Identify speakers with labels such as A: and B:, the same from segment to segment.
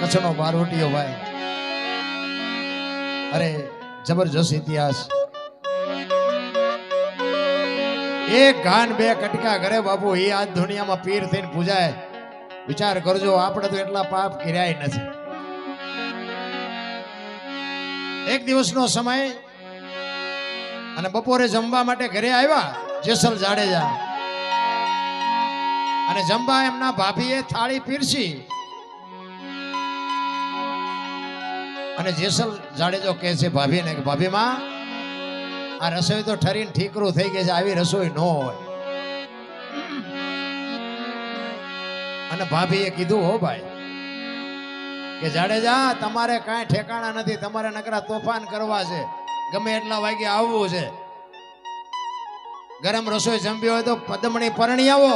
A: કચ્છનો બારોટીયો ભાઈ, અરે જબરજસ્ત ઇતિહાસ. એક ગાન બે કટકા કરે બાપુ, એ આજ દુનિયામાં પીર થઈને પૂજાય. વિચાર કરજો, આપણે તો એટલા પાપ કર્યા નથી. એક દિવસનો સમય અને બપોરે જમવા માટે ઘરે આવ્યા જેસલ જાડેજા, અને જમવા એમના ભાભીએ થાળી પીરસી અને જેસલ જાડેજો કહે છે ભાભીને કે ભાભી માં, આ રસોઈ તો ઠરીને ઠીકરું થઈ ગઈ છે, આવી રસોઈ ન હોય. અને ભાભીએ કીધું, હો ભાઈ કે જાડેજા, તમારે કાંઈ ઠેકાણા નથી, તમારે નકરા તોફાન કરવા છે, ગમે એટલા વાગે આવવું છે. ગરમ રસોઈ જમવી હોય તો પદમણી પરણી આવો.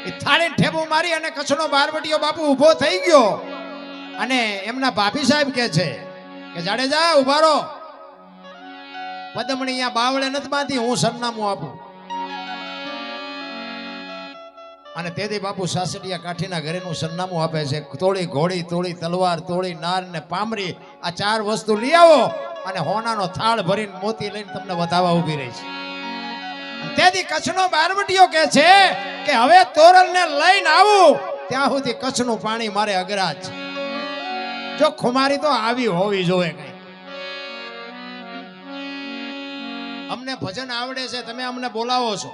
A: એ થાળી ઠેબુ મારી અને કચ્છનો બારવટીયો બાપુ ઉભો થઈ ગયો અને એમના ભાભી સાહેબ કે છે કે જાડેજા ઉભા રહો, પદમણી અહીંયા બાવળે નથી બાંધી, હું સરનામું આપું. અને તેથી બાપુ સાસડિયા કાઠીના ઘરેનું સરનામું આપે છે. તોડી ઘોડી, તોડી તલવાર, તોડી નાર ને પામરી, આ ચાર વસ્તુ લઈ આવો અને હોનાનો થાળ ભરીને મોતી લઈને તમને વધાવવા ઊભી રહી છે. તેથી કચ્છનો બારવટીયો કહે છે કે હવે તોરલને લઈને આવું ત્યાં સુધી કચ્છનું પાણી મારે અઘરા છે. જો ખુમારી તો આવી હોવી જોઈએ. કઈ અમને ભજન આવડે છે, તમે અમને બોલાવો છો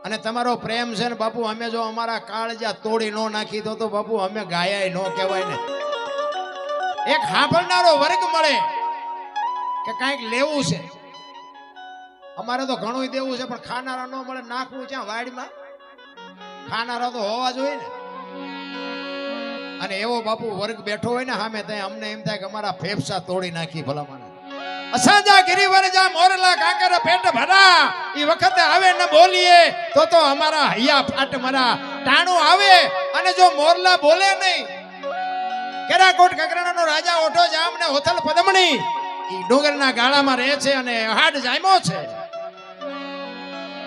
A: અને તમારો પ્રેમ છે ને બાપુ, અમે જો અમારા કાળજા તોડી ન નાખી તો બાપુ અમે ગાયા ન કહેવાય ને. એક સાંભળનારો વર્ગ મળે કે કાંઈક લેવું છે, અમારે તો ઘણું દેવું છે, પણ ખાનારા ન મળે. નાખવું ક્યાં વાડીમાં? ખાનારા તો હોવા જોઈએ ને. અને એવો બાપુ વર્ગ બેઠો હોય ને સામે, ત્યાં અમને એમ થાય કે અમારા ફેફસા તોડી નાખી ભલામણ. અસાંજા ગિરિવર જા મોરલા કાકર પેટ ભરા, ઈ વખતે આવે ન બોલીએ તો અમારા હૈયા ફાટ મરા. ટાણું આવે અને જો મોરલા બોલે નહીં. કેરાકોટ કકરાણાનો રાજા ઓઠો જામ ને હોથલ પદમણી ઈ ડુંગરના ગાળામાં રહે છે અને હાડ જામ્યો છે.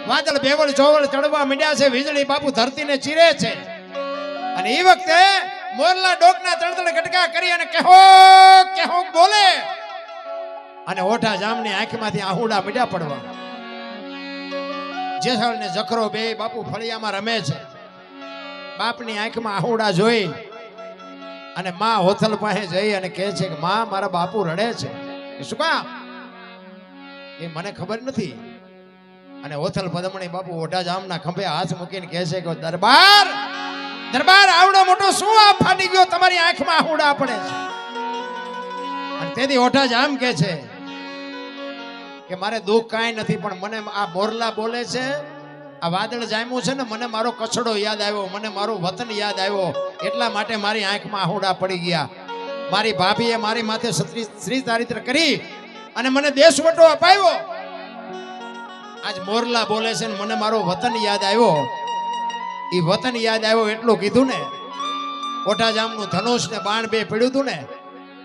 A: વાદળ બેવળ ચોવળ ચડવા માંડ્યા છે, વીજળી બાપુ ધરતીને ચીરે છે. અને એ વખતે મોરલા ડોકના તળતળ ગટકા કરી અને કહો કહો બોલે અને ઓઠા જામની આંખમાંથી આહુડા મીડ્યા પડવા. જેસલ ને જખરો બે બાપુ ફળિયામાં રમે છે. બાપની આંખમાં આહુડા જોઈ અને માં હોથલ પાસે જઈ અને કહે છે કે માં, મારા બાપુ રડે છે. શું કામ? એ મને ખબર નથી. અને હોથલ પદમણી બાપુ ઓઢા જામના ખંભે હાથ મૂકીને કહે છે કે દરબાર દરબાર, આવડો મોટો શું આ ફાટી ગયો, તમારી આંખમાં આહુડા પડે છે. અને તેથી ઓઢા જામ કહે છે કે મારે દુઃખ કાંઈ નથી, પણ મને આ મોરલા બોલે છે, આ વાદળ જામ્યું છે ને, મને મારો કચ્છડો યાદ આવ્યો, મને મારું વતન યાદ આવ્યો, એટલા માટે મારી આંખમાં આહુડા પડી ગયા. મારી ભાભીએ મારી માથે શ્રી ચારિત્ર કરી અને મને દેશવટો અપાવ્યો. આજ મોરલા બોલે છે ને મને મારો વતન યાદ આવ્યો. એ વતન યાદ આવ્યો એટલું કીધું ને, ઓઠા જામનું ધનુષ ને બાણ બે પડ્યું હતું ને,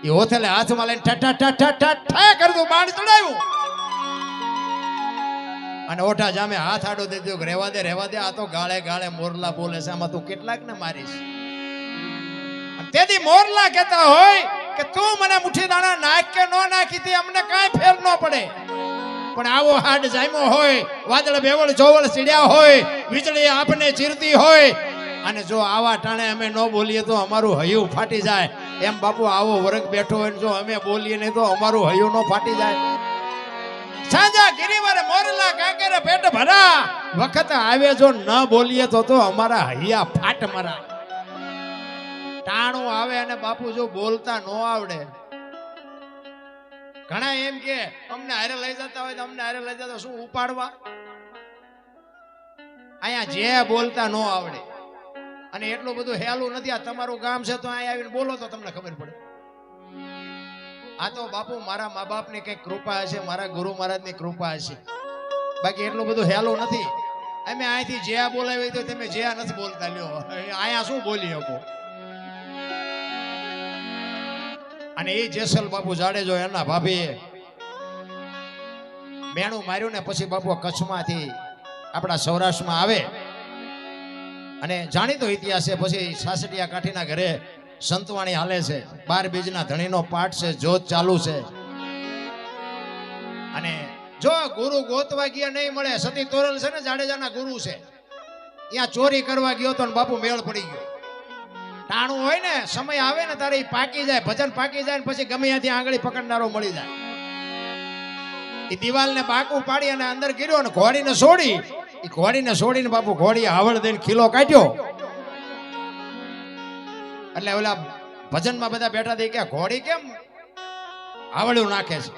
A: એ હોથલે હાથમાં લઈને ઠા ઠા ઠા ઠા ઠા કરતું બાણ ચડાવ્યું. અને ઓઠા જામે હાથ આડો દે દીધો, રહેવા દે રહેવા દે, આ તો ગાળે ગાળે મોરલા બોલે છે, આમાં તું કેટલાક ને મારીશ. તેથી મોરલા કહેતા હોય કે તું મને મુઠ્ઠી દાણા નાખ કે નો નાખી તે અમને કાંઈ ફેર ન પડે, પણ આવો હાડ જામ્યો હોય, વાદળ બેવળ ચોવળ ચડ્યા હોય, વીજળી આપને ચીરતી હોય અને જો આવા ટાણે અમે ન બોલીએ તો અમારું હૈયું ફાટી જાય. એમ બાપુ આવો વર્ગ બેઠો હોય, જો અમે બોલીએ નહીં તો અમારું હૈયું ન ફાટી જાય. સાંજા ગિરિવર મોરલા કાકર પેટ ભરા, વખત આવે જો ન બોલીએ તો અમારા હૈયા ફાટ મરા. ટાણું આવે અને બાપુ જો બોલતા ન આવડે, ઘણા એમ કે અમને હારે લઈ જતા હોય તો અમને હારે લઈ જતા શું ઉપાડવા? અહીંયા જે બોલતા ન આવડે અને એટલું બધું હેલું નથી. આ તમારું ગામ છે તો અહીંયા આવીને બોલો તો તમને ખબર પડે. આ તો બાપુ મારા મા બાપની કઈક કૃપા હશે, મારા ગુરુ મહારાજની કૃપા હશે, બાકી એટલું બધું હેલું નથી. અમે અહીંથી જે બોલાવી તો તમે જે નથી બોલતા, લ્યો અહીંયા શું બોલી શકો? અને એ જેસલ બાપુ જાડેજો એના ભાભીએ મેણું માર્યું ને પછી બાપુ કચ્છમાંથી આપણા સૌરાષ્ટ્રમાં આવે અને જાણીતો ઇતિહાસ છે. પછી સાસટિયા કાઠીના ઘરે સંતવાણી હાલે છે, 12 બીજના ધણીનો પાઠ છે, જોત ચાલુ છે. અને જો ગુરુ ગોતવા ગયા નહીં મળે, સતી તોરલ છે ને જાડેજાના ગુરુ છે, ત્યાં ચોરી કરવા ગયો તો બાપુ મેળ પડી ગયો. ટાણું હોય ને, સમય આવે ને તારે પાકી જાય, ભજન પાકી જાય ને પછી ગમે ત્યાંથી આંગળી પકડનારો મળી જાય. એ દિવાલને બાકુ પાડી અને અંદર ગીર્યો ને ઘોડીને છોડી, એ ઘોડીને છોડીને બાપુ ઘોડીએ હાવળ દઈને ખીલો કાઢ્યો. એટલે ઓલા ભજનમાં બધા બેઠા થઈ કે ઘોડી કેમ હાવળું નાખે છે?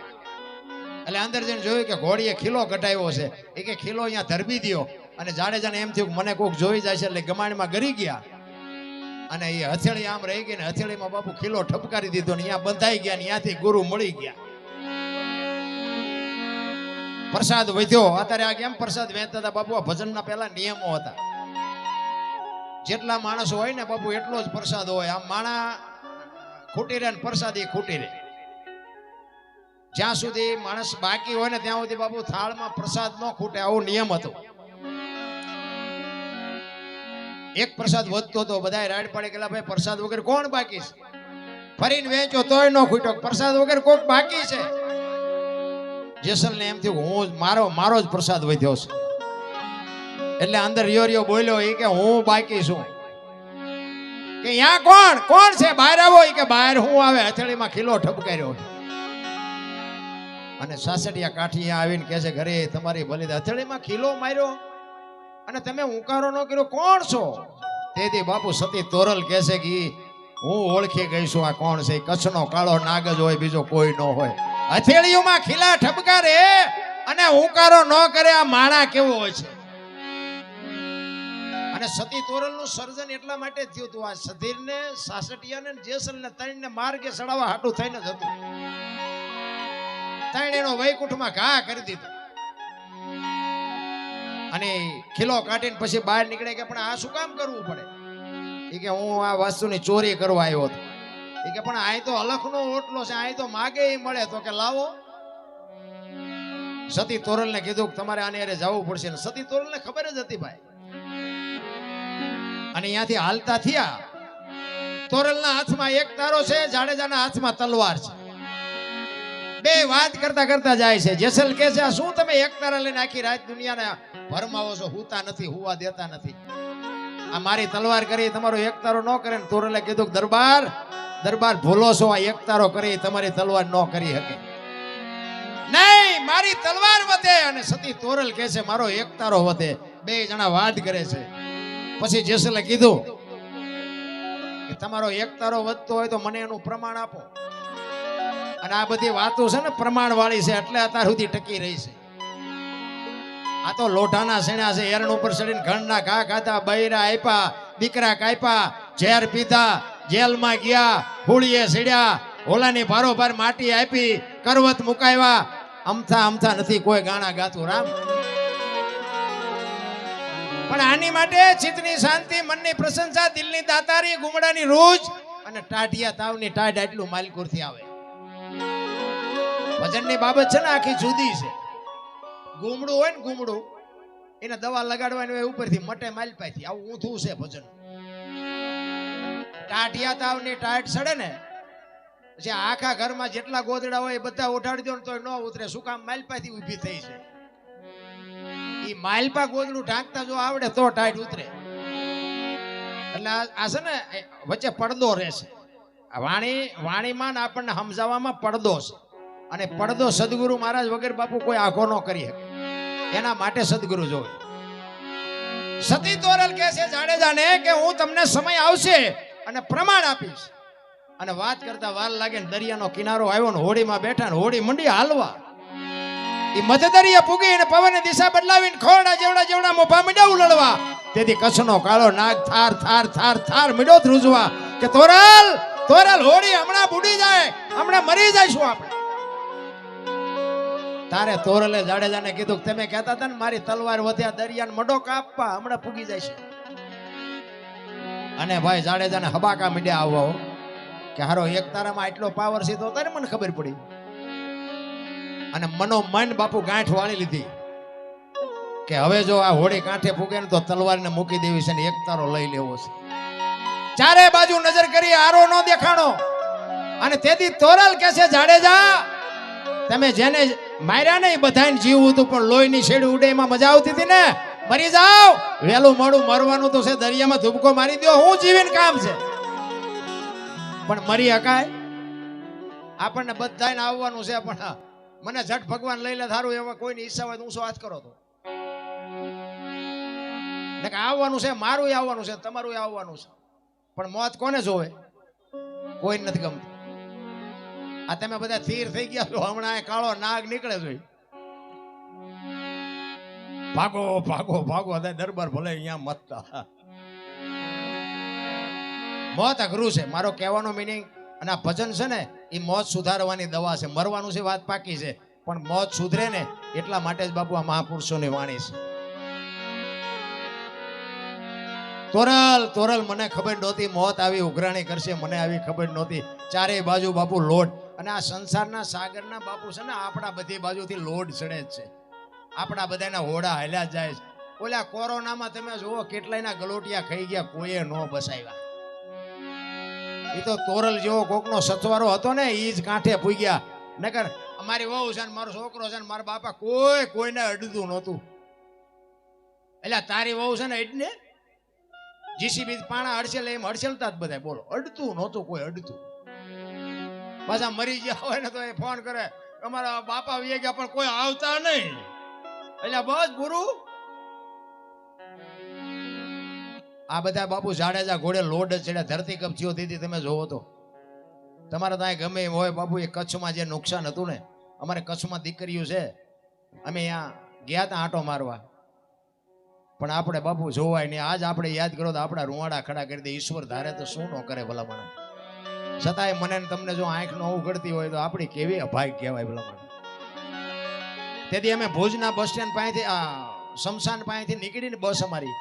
A: એટલે અંદર જઈને જોયું કે ઘોડીએ ખીલો કઢાવ્યો છે. એ કે ખીલો અહીંયા ધરબી દ્યો. અને જાડેજાને એમ થયું મને કોક જોઈ જાય છે, એટલે ગમાણમાં ગરી ગયા અને એ હથેળી આમ રહી ગઈ ને હથેળીમાં બાપુ ખીલો ઠપકારી દીધો ને અહીંયા બંધાઈ ગયા ને ત્યાંથી ગુરુ મળી ગયા. પ્રસાદ વધ્યો. અત્યારે આ કેમ પ્રસાદ વહેંચતા હતા બાપુ? આ ભજનના પહેલા નિયમો હતા. જેટલા માણસો હોય ને બાપુ એટલો જ પ્રસાદ હોય. આમ માણા ખૂટી રહે ને પ્રસાદી ખૂટી રહે. જ્યાં સુધી માણસ બાકી હોય ને ત્યાં સુધી બાપુ થાળમાં પ્રસાદ ન ખૂટે, આવો નિયમ હતો. એક પ્રસાદ વધતો હતો, બધા રાડ પાડી ગયેલા ભાઈ પ્રસાદ વગર કોણ બાકી છે? ફરીને વેચો તોય ન ખૂટ્યો, પ્રસાદ વગર કોક બાકી છે. જેસલ ને એમ થયું હું મારો જ પ્રસાદ વધ્યો છે. એટલે અંદર રિયો બોલ્યો એ કે હું બાકી છું. કે અહીંયા કોણ છે? બહાર આવો. એ કે બહાર હું આવે? હથેળીમાં ખીલો ઠપકાર્યો. અને સાસટિયા કાઠી આવીને કહે છે ઘરે તમારી ભલી હથેળીમાં ખીલો માર્યો અને તમે ઉકારો ન કર્યો, કોણ છો? તેથી બાપુ સતી તોરલ કહે છે કે હું ઓળખી ગઈ છું આ કોણ છે. કચ્છનો કાળો નાગ જ હોય, બીજો કોઈ ન હોય. હથેળીઓમાં ખીલા ઠપકારે અને ઉકારો ન કરે, આ માણા કેવો હોય છે? અને સતી તોરલ નું સર્જન એટલા માટે થયું હતું. આ સધીરને, સાસટિયાને, જેસલને ત્રણને માર્ગે સડાવવા હાટું થઈને જ હતું. ત્રણેયનો વૈકુંઠમાં ઘા કરી દીધો. અને ખીલો કાઢીને પછી બહાર નીકળે કે પણ આ શું કામ કરવું પડે? એ કે હું આ વસ્તુની ચોરી કરવા આવ્યો હતો. એ કે પણ અહીં તો અલખનો ઓટલો છે, અહીં તો માગે એ મળે. તો કે લાવો. સતી તોરલને કીધું કે તમારે આની હારે જવું પડશે. સતી તોરલને ખબર જ હતી ભાઈ. અને અહીંયાથી હાલતા થયા. તોરલના હાથમાં એક તારો છે, જાડેજાના હાથમાં તલવાર છે. બે વાત કરતા કરતા જાય છે. જેસલ કે છે શું તમે એક તારા લઈને આખી રાત દુનિયાને ભરમાવો છો, હુતા નથી, હુવા દેતા નથી? આ મારી તલવાર કરી તમારો એક તારો ન કરે. તોરલે કીધું દરબાર ભૂલો છો, આ એક તારો કરી તમારી તલવાર ન કરી શકે. નહીં, મારી તલવાર વધે. અને સતી તોરલ કહે છે મારો એક તારો વધે. બે જણા વાત કરે છે. પછી જેસલે કીધું કે તમારો એક તારો વધતો હોય તો મને એનું પ્રમાણ આપો. અને આ બધી વાતો છે ને પ્રમાણ વાળી છે, એટલે અત્યાર સુધી ટકી રહી છે. આ તો લોઢાના સેણા છે. એરણ ઉપર ચડીને ઘણના ઘા ખાધા, બૈરા આપ્યા, દીકરા કાપ્યા, ઝેર પીધા, જેલમાં ગયા, હોળીએ સીડ્યા, હોલાની ભારોભાર માટી આપી, કરવત મુકાવ્યા. અમથા નથી કોઈ ગાણા ગાતું રામ. પણ આની માટે ચિત્તની શાંતિ, મનની પ્રશંસા, દિલની દાતારી, ગુમડાની રૂજ અને ટાઢિયા તાવની ટાઢ આટલું માલકુરથી આવે. ભજનની બાબત છે ને આખી જુદી છે. ગુમડું હોય ને ગુમડું, એને દવા લગાડવાની હોય ઉપરથી મટે માલપાથી, આવું ઊંધું છે ભજન. ટાઢિયા તાવની ટાઢ સડે ને પછી આખા ઘરમાં જેટલા ગોદડા હોય બધા ઉઠાડી દો ને તો ન ઉતરે. શું કામ? માલપાથી ઊભી થઈ છે. ઈ માલપા ગોદડું ઢાંકતા જો આવડે તો ટાઢ ઉતરે. એટલે આ છે ને વચ્ચે પડદો રહેશે. વાણીમાં આપણને સમજાવવામાં પડદો છે. અને પડદો સદગુરુ મહારાજ વગર બાપુ કોઈ આખો ન કરી શકે. એના માટે સદગુરુ જોવે. સતી તોરલ કહે છે જાડેજાને કે હું તમને સમય આવશે અને પ્રમાણ આપીશ. અને વાત કરતા વાર લાગે ને દરિયાનો કિનારો આવ્યો ને હોડીમાં બેઠા ને હોડી મંડી હાલવા. એ મધદરિયા પૂગી અને પવનની દિશા બદલાવીને ખોરડા જેવડા મોભા મીડા ઉલળવા. તેથી કચ્છનો કાળો નાગ થાર મીડો ધ્રુજવા કે તોરલ હોડી હમણાં બુડી જાય, હમણાં મરી જઈશું આપણે. તારે તોરલે જાડેજાને કીધું તમે કહેતા હતા ને મારી તલવાર વધ્યા દરિયાને મડો કાપવા, હમણાં પૂગી જાય છે. અને ભાઈ જાડેજાને હબાકા મીડ્યા આવવા કે હારો એક તારામાં આટલો પાવર છે તો તારે મને ખબર પડી. અને મન બાપુ ગાંઠ વાળી લીધી કે હવે જો આ હોળી કાંઠે ફૂગે ને તો તલવારને મૂકી દેવી છે ને એક તારો લઈ લેવો છે. ચારે બાજુ નજર કરી આરો ન દેખાણો અને તેથી તોરલ કે છે જાડેજા તમે જેને માર્યા ને એ બધાને જીવવું હતું પણ લોહીની શેડી ઉડે એમાં મજા આવતી હતી ને મરી જાવ વેલું મોડું મરવાનું તો છે દરિયામાં ધુબકો મારી દો હું જીવીને કામ છે પણ મરી હકાય આપણને બધાને આવવાનું છે પણ મને જટ ભગવાન લઈ લે થારું એવા કોઈની ઈચ્છા હોય તો ઊંચો હાથ કરો તો ને કે આવવાનું છે મારું આવવાનું છે તમારું આવવાનું છે પણ મોત કોને જોવે કોઈ નથી ગમતું આ તમે બધા થીર થઈ ગયા છો હમણાં કાળો નાગ નીકળે છે ભાગો ભાગો ભાગો દરબાર ભલે અહીંયા મતતા મોત અઘરું છે મારો કહેવાનો મીનિંગ અને આ ભજન છે ને એ મોત સુધારવાની દવા છે મરવાનું છે વાત પાકી છે પણ મોત સુધરે ને એટલા માટે જ બાપુ આ મહાપુરુષોની વાણી છે. તોરલ તોરલ મને ખબર નહોતી મોત આવી ઉઘરાણી કરશે મને આવી ખબર નહોતી ચારેય બાજુ બાપુ લોડ અને આ સંસારના સાગરના બાપુ છે ને આપણા બધી બાજુથી લોડ ચડે જ છે આપણા બધાના હોડા હાલ્યા જાય છે. ઓલા કોરોનામાં તમે જુઓ કેટલાયના ગલોટિયા ખાઈ ગયા કોઈએ ન બસાવ્યા એ તો તોરલ જેવો કોકનો સથવારો હતો ને એ જ કાંઠે પૂગ્યા નકર અમારી વહુ છે ને મારો છોકરો છે ને મારા બાપા કોઈને અડતું નહોતું એટલે તારી વહુ છે ને એટલે જીસીબી પાણા હડસેલ એમ હડસેલતા જ બધા બોલો અડતું નહોતું કોઈ અડતું પાછા મરી ગયા હોય ને તો એ ફોન કરે અમારા બાપા વી ગયા પણ કોઈ આવતા નહીં એટલે બસ ગુરુ આ બધા બાપુ જાડેજા ઘોડે લોડ જ છે ધરતી કપચીઓ દીધી તમે જોવો તો તમારે ત્યાં ગમે એમ હોય બાપુ એ કચ્છમાં જે નુકસાન હતું ને અમારે કચ્છમાં દીકરીઓ છે અમે અહીંયા ગયા હતા આંટો મારવા પણ આપણે બાપુ જોવાય નહીં આજ આપણે યાદ કરો તો આપણા રૂવાડા ખડા કરી દે ઈશ્વર ધારે તો શું ન કરે ભલામણ છતાંય મને તમને જો આંખ ન ઉઘડતી હોય તો આપણી કેવી અભાગ કહેવાય ભલામણ. તેથી અમે ભુજના બસ સ્ટેન્ડ પાસેથી આ શમશાન પાસેથી નીકળીને બસ અમારી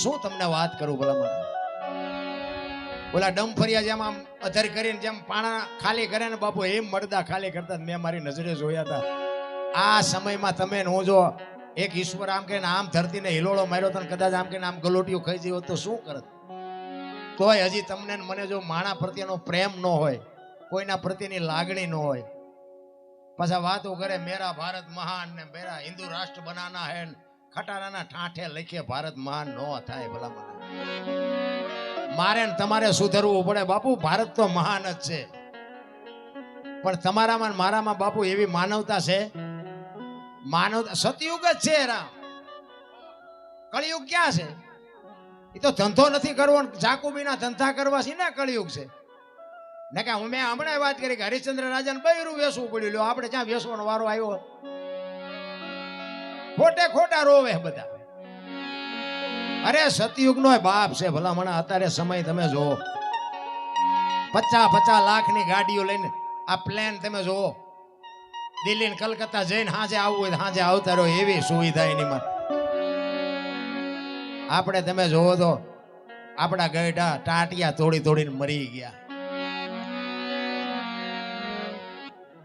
A: શું તમને વાત કરું ભલામણ ઓલા ડમફરિયા જેમ આમ અધર કરીને જેમ પાણા ખાલી કરે ને બાપુ એમ મળદા ખાલી કરતા મેં મારી નજરે જોયા હતા. આ સમયમાં તમે હું જો એક ઈશ્વર આમ કે આમ ધરતીને હિલોળો માર્યો તો કદાચ આમ કે આમ ગલોટીઓ ખાઈ જઈ હોત તો શું કરત તોય હજી તમને મને જો માણા પ્રત્યેનો પ્રેમ ન હોય કોઈના પ્રત્યેની લાગણી ન હોય પાછા વાતો કરે મેરા ભારત મહાન ને મેરા હિન્દુ રાષ્ટ્ર બનાના હે ખટારાના ઠાઠે લખે ભારત મહાન ન થાય ભલામણ મારે ને તમારે સુધરવું પડે બાપુ ભારત તો મહાન જ છે પણ તમારામાં મારામાં બાપુ એવી માનવતા છે માનવતા સતયુગ જ છે રામ કળિયુગ ક્યાં છે એ તો ધંધો નથી કરવો જાકુબીના ધંધા કરવા છે ને કળિયુગ છે ને કે મેં હમણાં વાત કરી કે હરિશ્ચંદ્ર રાજાને બૈરું વેસવું પડ્યું લ્યો આપણે ક્યાં વેસવાનો વારો આવ્યો ખોટે ખોટા રોવે બધા અરે સતયુગ નો બાપ છે ભલામણ અત્યારે સમય તમે જોવો 50 લાખની ગાડીઓ લઈને આ પ્લેન તમે જોવો દિલ્હી ને કલકત્તા જઈને હાજે આવવું હોય હાજે આવતા રહો એવી સુવિધા એની માં આપણે તમે જોવો તો આપણા ગઈઢા ટાટિયા તોડીને મરી ગયા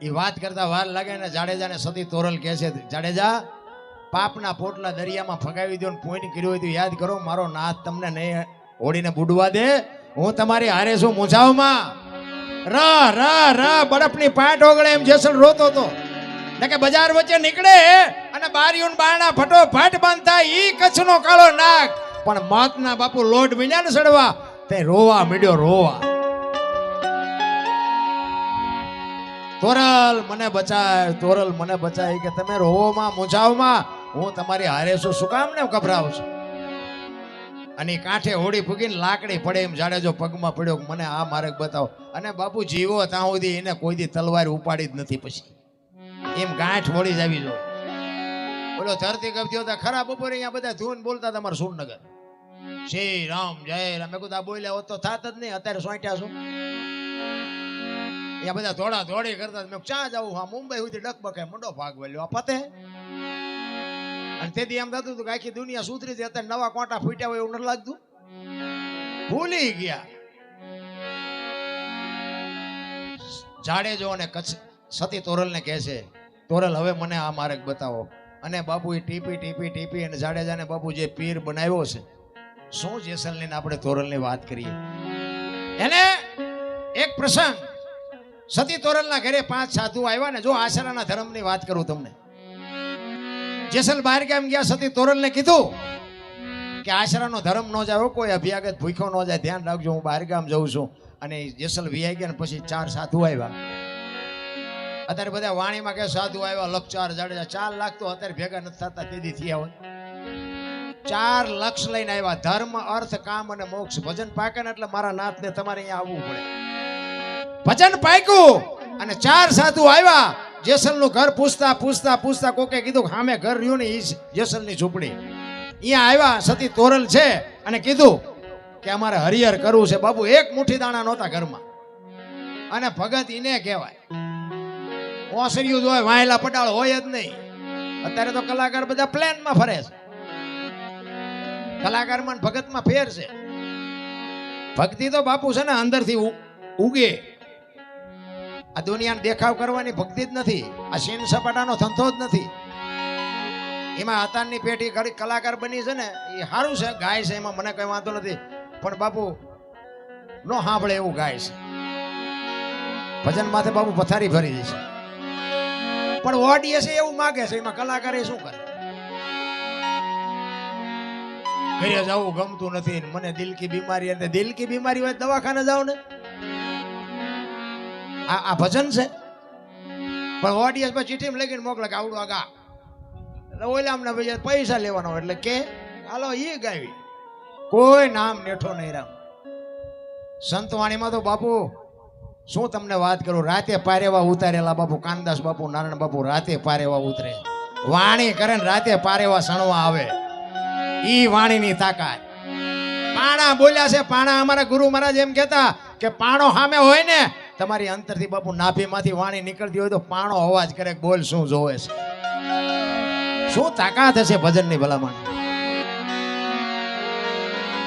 A: એ વાત કરતા વાર લાગે ને જાડેજાને સતી તોરલ કહે છે જાડેજા પાપના પોટલા દરિયામાં ફગાવી દો ને પોઈન્ટ કર્યો હોય તો યાદ કરો મારો નાથ તમને નહીં હોડીને બુડવા દે હું તમારી હારે છું મુંજાવમાં બરફની પાટ ઓગળે એમ જેસલ રોતો હતો ને કે બજાર વચ્ચે નીકળે અને બારીઓન બારણા ફટોફટ બાંધતા ઈ કચ્છનો કાળો નાગ પણ મોતના બાપુ લોટ મીડ્યા ને સડવા તે રોવા મીડ્યો રોવા તોરલ મને બચાય કે તમે રોવામાં મુંજાવમાં હું તમારી હારે છું શું કામ ને ગભરાવ છું અને કાંઠે હોડી ફૂગીને લાકડી પડે એમ જાડેજો પગમાં પડ્યો મને આ માર્ગ બતાવો અને બાપુ જીવો ત્યાં સુધી એને કોઈ દી તલવાર ઉપાડી જ નથી પછી એમ ગાંઠ વળી જ આવી જો બોલો ધરતી કબજો હતા ખરા બપોરે અહીંયા બધા ધૂન બોલતા તમારે સુરનગર શ્રી રામ જય રામ મેં કીધું બોલ્યા હોત તો થાત જ નહીં અત્યારે સોંટ્યા છું અહીંયા બધા થોડા થોડી કરતા મેં ક્યાં જવું હા મુંબઈ સુધી ડકબકે મંડો ભાગ વળ્યો આ પતે અને તેથી એમ થતું હતું કે આખી દુનિયા સુધરી છે અત્યારે નવા કોટા ફૂટ્યા હોય એવું નથી લાગતું ભૂલી ગયા જાડેજો અને કચ્છ સતી તોરલ ને કહે છે તોરલ હવે મને આ માર્ગ બતાવો અને બાપુ એ ટીપી ટીપી ટીપી અને જાડેજાને બાપુ જે પીર બનાવ્યો છે, શું જેસલની ને આપણે તોરલની વાત કરીએ. એને એક પ્રસંગ, સતી તોરલના ઘરે 5 સાધુ આવ્યા ને. જો આશરાના ધર્મની વાત કરું તમને, જેસલ બહાર ગામ ગયા, સતી તોરલને કીધું કે આશરાનો ધર્મ ન જાય, કોઈ અભ્યાગત ભૂખ્યો ન જાય, ધ્યાન રાખજો, હું બહાર ગામ જઉં છું. અને જેસલ વિયાઈ ગયા ને પછી 4 સાધુ આવ્યા. અત્યારે બધા વાણીમાં કે સાધુ આવ્યા 1,04,000 જાડેજા, 4 લાખ તો અત્યારે ભેગા નથી થતા, તેદી થયા હોય. 4 લક્ષ લઈને આવ્યા. ધર્મ, અર્થ, કામ અને મોક્ષ. ભજન પાકે ને એટલે મારા નાથને તમારે અહીંયા આવવું પડે. ભજન પાક્યું અને 4 સાધુ આવ્યા. જેસલનું ઘર પૂછતા પૂછતા પૂછતા કોકે કીધું કે સામે ઘર રહ્યું ને એ જેસલની ઝૂંપડી. અહીંયા આવ્યા, સતી તોરલ છે, અને કીધું કે અમારે હરિહર કરવું છે. બાપુ એક મુઠ્ઠી દાણા નહોતા ઘરમાં. અને ભગત ઈને કહેવાય. ઓસરિયું હોય, વાયલા પડાળ હોય જ નહીં. અત્યારે તો કલાકાર બધા પ્લેનમાં ફરે છે. કલાકારમાં ને ભગતમાં ફેર છે. ભક્તિ તો બાપુ છે ને અંદરથી ઉગે. આ દુનિયાને દેખાવ કરવાની ભક્તિ જ નથી. આ સીન સપાટાનો ધંધો જ નથી. એમાં અતારની પેઢી ઘડી કલાકાર બની છે ને, એ સારું છે, ગાય છે, એમાં મને કઈ વાંધો નથી. પણ બાપુ નો સાંભળે એવું ગાય છે. ભજન માથે બાપુ પથારી ભરી જશે. પણ ઓડિયન્સ એવું માગે છે, એમાં કલાકાર શું કરે? ઘરે જવું ગમતું નથી, મને દિલ કી બીમારી. અને દિલ કી બીમારી હોય દવાખાને જાવ ને. આ ભજન છે. પણ ઓડિયન્સ પર ચીઠી લખીને મોકલે કે આવડું આગા ઓલામને પૈસા લેવાનો, એટલે કે હાલો એ ગાવી. કોઈ નામ નેઠો નહીં રામ. સંતવાણીમાં તો બાપુ શું તમને વાત કરું, રાતે પારેવા ઉતારેલા બાપુ કાનદાસ બાપુ, નારાયણ બાપુ રાતે પારેવા ઉતરે. વાણી કરે ને રાતે પારેવા સણવા આવે. ઈ વાણીની તાકાત. પાણા બોલ્યા છે, પાણા. અમારા ગુરુ મહારાજ એમ કહેતા કે પાણો સામે હોય ને, તમારી અંતરથી બાપુ નાભીમાંથી વાણી નીકળતી હોય તો પાણો અવાજ કરે, બોલ શું જોવે છે. શું તાકાત હશે ભજનની ભલામણ.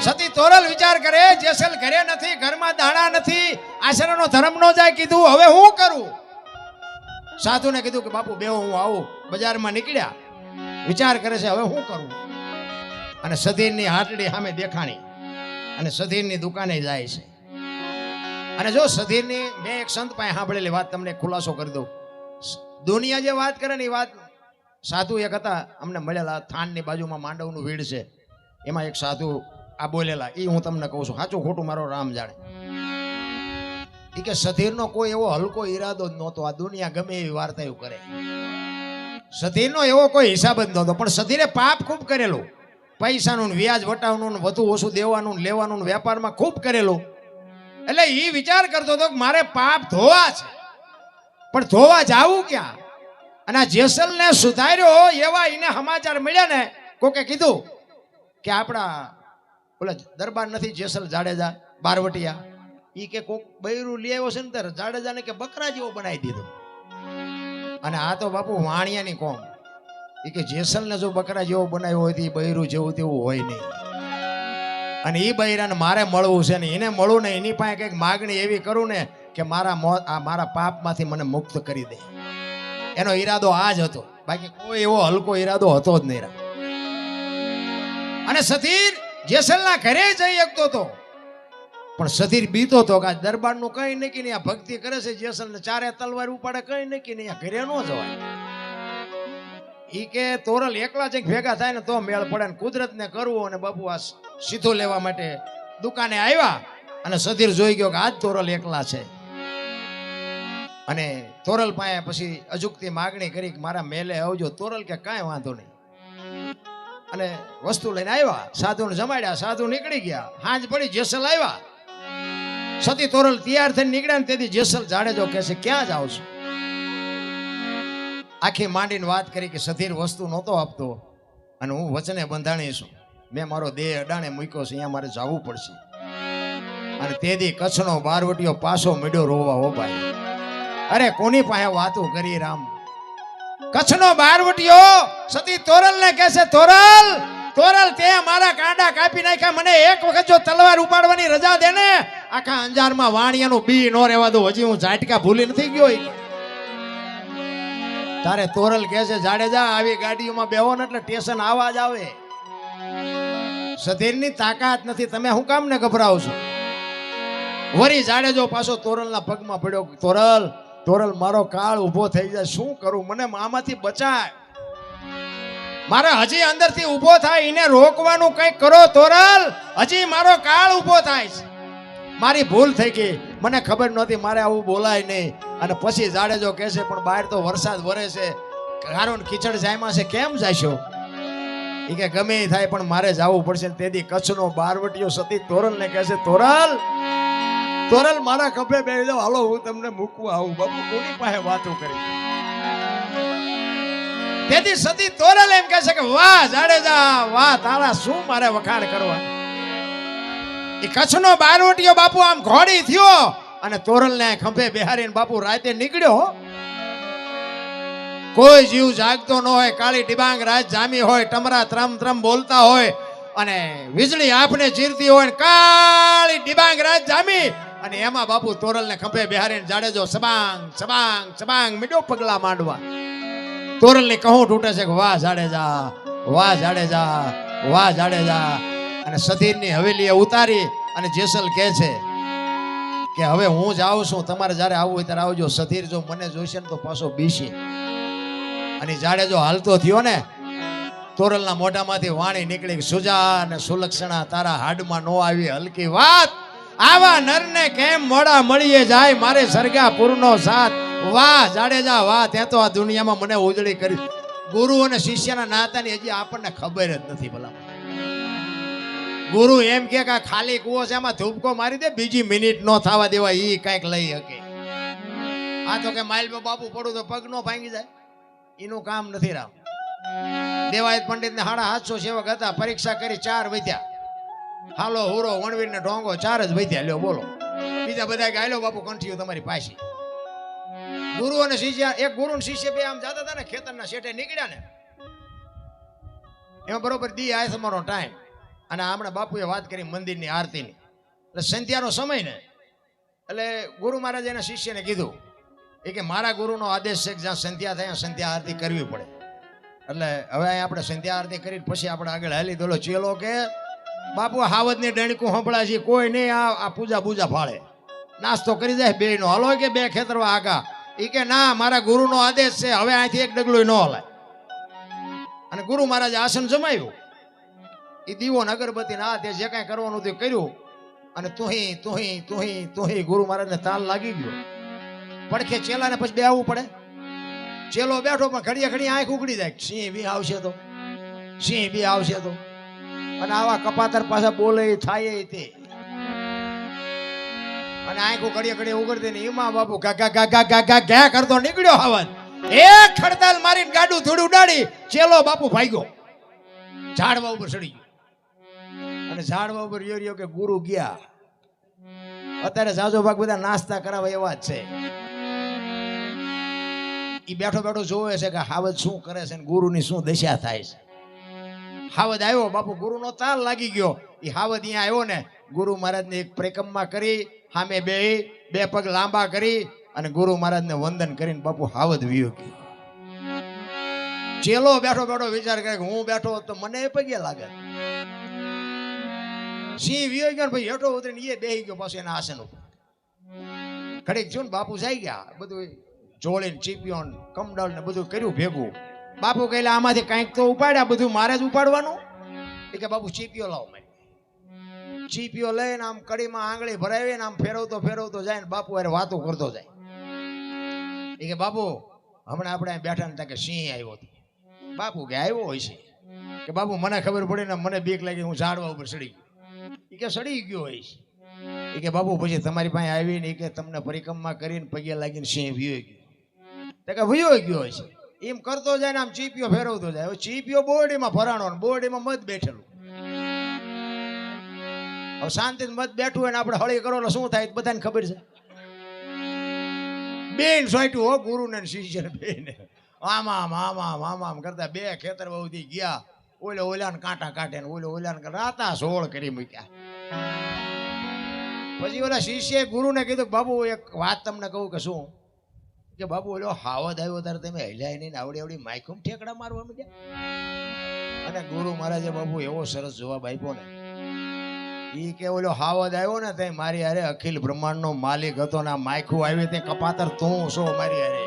A: સતી તોરલ વિચાર કરે, જેસલ ઘરે નથી, ઘરમાં દાણા નથી, આશરાનો ધર્મ નો જાય. કીધું હવે હું કરું? સાધુને કીધું કે બાપુ બેહો, હું આવું. બજારમાં નીકળ્યા, વિચાર કરે છે હવે હું કરું. અને સધીરની હાટડી સામે દેખાણી અને સધીરની દુકાને જાય છે. અને જો સધીરની, મેં એક સંત પાસે સાંભળેલી વાત તમને ખુલાસો કરી દઉં. દુનિયા જે વાત કરે ને એ વાત, સાધુ એક હતા અમને મળેલા, થાનની બાજુમાં માંડવનું વીડ છે, એમાં એક સાધુ આ બોલેલા. એ હું તમને કહું છું, સાચું ખોટું મારો રામ જાણે. એ કે સધીરનો કોઈ એવો હલકો ઈરાદો જ નહોતો. આ દુનિયા ગમે એવી વાર્તાઓ કરે, સધીરનો એવો કોઈ હિસાબ જ નહોતો. પણ સધીરે પાપ ખૂબ કરેલું. પૈસાનું વ્યાજ વટાવનું, વધુ ઓછું દેવાનું, લેવાનું, વેપારમાં ખૂબ કરેલું. એટલે એ વિચાર કરતો હતો કે મારે પાપ ધોવા છે, પણ ધોવા જાવું ક્યાં? અને આ જેસલને સુધાર્યો એવા એને સમાચાર મળ્યા ને. કોકે કીધું કે આપણા ઓલા દરબાર નથી જેસલ જાડેજા બારવટિયા, ઈ કે કોક બૈરું લઈ આવ્યો છે ને, ત્યારે જાડેજાને કે બકરા જેવો બનાવી દીધો. અને આ તો બાપુ વાણિયાની કોમ. એ કે જેસલને જો બકરા જેવો બનાવ્યો હોય તો એ બૈરું જેવું તેવું હોય નહીં. અને એ બૈરાને મારે મળવું છે ને, એને મળવું ને, એની પાસે કંઈક માગણી એવી કરું ને કે મારા પાપમાંથી મને મુક્ત કરી દે. એનો ઈરાદો આ જ હતો, બાકી કોઈ એવો હલકો ઈરાદો હતો જ નહીં. અને સધીર જેસલના ઘરે જઈ શકતો હતો, પણ સધીર બીતો હતો કે આ દરબારનું કઈ નક્કી નહીં. આ ભક્તિ કરે છે જેસલને, 4 તલવાર ઉપાડે, કઈ નક્કી નહીં. આ ઘરે ન જવાય. ઈ કે તોરલ એકલા જ ભેગા થાય ને તો મેળ પડે ને. કુદરતને કરવું. અને બાપુ આ સીધો લેવા માટે દુકાને આવ્યા. અને સધીર જોઈ ગયો કે આજ તોરલ એકલા છે. અને તોરલ પાસે પછી અજુકતી માગણી કરી કે મારા મેલે આવજો. તોરલ કે કાંઈ વાંધો નહીં. અને વસ્તુ લઈને આવ્યા, સાધુને જમાડ્યા, સાધુ નીકળી ગયા. હાંજ પડી, જેસલ આવ્યા. સતી તોરલ તૈયાર થઈને નીકળ્યા ને તેથી જેસલ જાડેજો કહે છે ક્યાં જાવ છો? આખી માંડીને વાત કરી કે સધીર વસ્તુ નહોતો આપતો અને હું વચને બંધાણી છું. મેં મારો દેહ અડાણે મૂક્યો છે, અહીંયા મારે જવું પડશે. અને તેથી કચ્છનો બારવટીયો પાછો મીડ્યો રોવા. હો ભાઈ, અરે કોની પાસે વાતું કરી રામ? કચ્છનો બારવટીયો સતી તોરલને કહે છે, તોરલ તોરલ તે મારા કાંડા કાપી નાખ્યા. મને એક વખત જો તલવાર ઉપાડવાની રજા દે ને, આખા અંજારમાં વાણિયાનું બી નો રહેવા દો. હજી હું ઝાટકા ભૂલી નથી ગયો. તારે તોરલ કહે છે જાડેજા આવી ગાડીઓમાં બેહો ને એટલે સ્ટેશન આવાજ આવે. સધીરની તાકાત નથી, તમે શું કામ ને ગભરાવ છો? વરી જાડેજો પાછો તોરલના પગમાં પડ્યો. તોરલ તોરલ મારો કાળ ઊભો થઈ જાય, શું કરું, મને આમાંથી બચાય. મારે હજી અંદરથી ઊભો થાય એને રોકવાનું કંઈક કરો તોરલ. હજી મારો કાળ ઊભો થાય છે. મારી ભૂલ થઈ ગઈ, મને ખબર નહોતી મારે આવું બોલાય નહીં. અને પછી જાડેજો કહે છે પણ બહાર તો વરસાદ વરે છે, ગારો ને કીચડ જાયમાં છે, કેમ જાશો? એ કે ગમે એ થાય પણ મારે જવું પડશે. તેથી કચ્છનો બારવટીયો સતી તોરલને કહે છે તોરલ તોરલ મારા ખભે બેસી જાઓ, હાલો હું તમને મૂકવા આવું. બાપુ કોની પાસે વાતો કરી? તેથી સતી તોરલ એમ કહે છે કે વાહ જાડેજા વાહ, તારા શું મારે વખાણ કરવા. એ કચ્છનો બારવટીયો બાપુ આમ ઘોડી થયો અને તોરલને ખંભે બેહારીને બાપુ રાતે નીકળ્યો. કોઈ જીવ જાગતો ન હોય, કાળી ડિબાંગ રાત જામી હોય, ટમરા ત્રમ ત્રમ બોલતા હોય અને વીજળી આંખને ચીરતી હોય, કાળી ડિબાંગ રાત જામી અને એમાં બાપુ તોરલને ખંભે બેહારીને જાડેજો સબાંગ સબાંગ સબાંગ મીડો પગલા માંડવા. તોરલની કહું તૂટે છે કે વાહ જાડેજા વાહ જાડેજા વાહ જાડેજા. અને સધીરની હવેલીએ ઉતારી અને જેસલ કહે છે કે હવે હું જાઉં છું, તમારે જ્યારે આવવું હોય ત્યારે આવજો. સધીર જો મને જોઈશે ને તો પાછો બીશે. અને જાડેજો હાલતો થયો ને, તોરલના મોઢામાંથી વાણી નીકળી, સુજા ને સુલક્ષણા તારા હાડમાં નો આવી હલકી વાત. આવા નરને કેમ મોડા મળીએ જાય, મારે સરગાપુરનો સાથ. વાહ જાડેજા વાહ, તે તો આ દુનિયામાં મને ઉજળી કરી. ગુરુ અને શિષ્યના નાતાની હજી આપણને ખબર જ નથી. ભલા ગુરુ એમ કે ખાલી કૂવો છે એમાં ધૂપકો મારી દે, બીજી મિનિટ નો થવા દેવા, ઈ કઈક લઈ શકે. આ તો કે માઇલ બાપુ પડું તો પગ નો ભાંગી જાય, એનું કામ નથી. રામ દેવાયત પંડિત ને 750 સેવક હતા, પરીક્ષા કરી 4 વધ્યા. હાલો હુરો વણવીર ને ઢોંગો 4 જ વધ્યા. લ્યો બોલો, બીજા બધા ગાયલો બાપુ કંઠીઓ તમારી પાસે. ગુરુ અને શિષ્ય, એક ગુરુ ને શિષ્ય બે આમ જતા હતા ને, ખેતરના શેઠે નીકળ્યા ને, એમાં બરોબર દી આય તમારો ટાઈમ. અને હમણાં બાપુએ વાત કરી મંદિરની આરતીની, એટલે સંધ્યાનો સમય ને, એટલે ગુરુ મહારાજ એના શિષ્યને કીધું એ કે મારા ગુરુનો આદેશ છે કે જ્યાં સંધ્યા થાય સંધ્યા આરતી કરવી પડે. એટલે હવે આપણે સંધ્યા આરતી કરી પછી આપણે આગળ હાલી. દોલો ચેલો કે બાપુ હાવજની ડણકું હંભળા છે, કોઈ નહીં આ પૂજા બૂજા ફાળે, નાસ્તો કરી જાય બે નો. હલો કે બે ખેતરવા આગા. એ કે ના, મારા ગુરુનો આદેશ છે, હવે અહીંથી એક ડગલું ન હલાય. અને ગુરુ મહારાજે આસન જમાવ્યું, એ દીવો ને અગરબત્તી ના તે જે કાંઈ કરવાનું તે કર્યું. અને તુહી તુહી તુહી તુહી ગુરુ મહારાજને તાલ લાગી ગયો. પડખે ચેલાને પછી બેહવું પડે. ચેલો બેઠો પણ ઘડીએ ઘડી આંખ ઉગડી જાય, સિંહ બી આવશે તો, સિંહ બી આવશે તો. અને આવા કપાતર પાછા બોલે થાય તે, અને આંખો ઘડીએ ઘડીએ ઉગડતી ને એમાં બાપુ ગા ગા ગા ગા ગા ગા ગા કરતો નીકળ્યો હવન. એક ખડતાલ મારીને ગાડું થોડું ઉડાડી, ચેલો બાપુ ભાગ્યો, ઝાડવા ઉપર ચડી ગયો. અને ઝાડવા ઉપર યોર્યો કે ગુરુ ગયા. અત્યારે જાજો ભાગ બધા નાસ્તા કરાવે એવા જ છે. ઈ બેઠો બેઠો જોવે છે કે હાવજ શું કરે છે ને ગુરુની શું દશા થાય છે. હાવજ આવ્યો, બાપુ ગુરુનો તાલ લાગી ગયો. એ હાવજ અહીંયા આવ્યો ને, ગુરુ મહારાજને એક પરિક્રમા કરી, સામે બે પગ લાંબા કરી અને ગુરુ મહારાજને વંદન કરીને બાપુ હાવજ વિયો ગયો. ચેલો બેઠો બેઠો વિચાર કરે કે હું બેઠો તો મને પગે લાગે. સિંહ વિયો ગયો ભાઈ હેઠો ઉતરીને એ બેહી ગયો પાછું એના આસન ઉપર. ઘડીક જો ને બાપુ જાય ગયા, બધું જોડીને ચીપિયો કમડલ ને બધું કર્યું ભેગું. બાપુ કહેલા આમાંથી કંઈક તો ઉપાડ્યા, બધું મારે જ ઉપાડવાનું. એ કે બાપુ ચીપિયો લાવો. મેં ચીપિયો લઈને આમ કડીમાં આંગળી ભરાવીને આમ ફેરવતો ફેરવતો જાય ને બાપુ અરે વાતો કરતો જાય. એ કે બાપુ હમણાં આપણે બેઠા ને કે સિંહ આવ્યો હતો. બાપુ કે આવ્યો હોય છે કે બાપુ મને ખબર પડી ને મને બીક લાગી, હું ઝાડવા ઉપર ચડી ગયો. એ કે સડી ગયો હોય છે. એ કે બાપુ પછી તમારી પાસે આવીને એ કે તમને પરિક્રમા કરીને પગે લાગીને સિંહ વિયો ગયો. તો કે વિયો ગયો હોય છે. એમ કરતો જાય ને આમ ચીપિયો ફેરવતો જાય. હવે ચીપિયો બોરડીમાં ભરાણો, બોરડીમાં મત બેઠેલું. હવે શાંતિ મત બેઠું હોય ને આપણે હળી કરો એટલે શું થાય બધાને ખબર છે. બેન સોટ્યું હો, ગુરુ ને શિષ્ય બેન આમ આમ આમ આમ આમ આમ કરતા બે ખેતર બહુથી ગયા. ઓલાને કાંટા કાઢે ને ઓલાને રાતા સોળ કરી મૂક્યા. પછી ઓલા શિષ્ય ગુરુને કીધું બાબુ એક વાત તમને કહું કે શું? કે બાપુ ઓલો હાવદ આવ્યો ત્યારે તમે હલ્યા નહીં આવડી આવડી માઇકુમ ઠેકડા મારવા માંડ્યા. અને ગુરુ મહારાજે બાપુ એવો સરસ જવાબ આપ્યો ને, ઈ કે ઓલો હાવદ આવ્યો ને તે મારી હારે અખિલ બ્રહ્માંડનો માલિક હતો ને માયખું આવી તે કપાતર તું છો મારી હારે.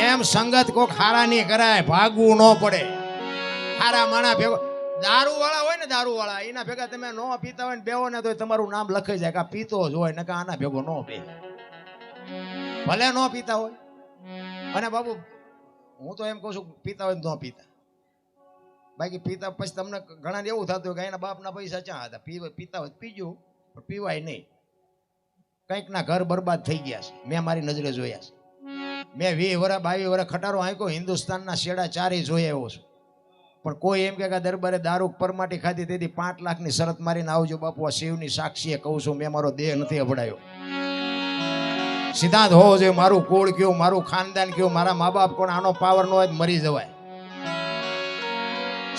A: એમ સંગત કોક હારા ની કરાય, ભાગવું ન પડે. હારા માણા ભેગો દારૂ વાળા હોય ને, દારૂ વાળા એના ભેગા તમે ન પીતા હોય ને બેવો ને તો તમારું નામ લખાઈ જાય કે પીતો જ હોય ને કે આના ભેગો ન બે, ભલે ન પીતા હોય. અને બાબુ હું તો એમ કહું છું પીતા હોય ન પીતા, બાકી પીતા પછી તમને ઘણા એવું થતું કે એના બાપના પૈસા ક્યાં હતા, પીતા હોય પીજો પણ પીવાય નહીં. કંઈક ના ઘર બરબાદ થઈ ગયા છે, મેં મારી નજરે જોયા છે. મેં 20 વર્ષ 22 વર્ષ ખટારો આંક્યો, હિન્દુસ્તાનના શેડા ચારેય જોઈ આવ્યો છું. પણ કોઈ એમ કે દરબારે દારૂ પરમાટી ખાધી તેથી 5 લાખની શરત મારીને આવજો બાપુ, આ શિવની સાક્ષીએ કહું છું, મેં મારો દેહ નથી અભડાયો. સિદ્ધાંત હોવો જોઈએ, મારું કુળ કયું, મારું ખાનદાન કયું, મારા મા બાપ કોણ, આનો પાવર ન હોય મરી જવાય.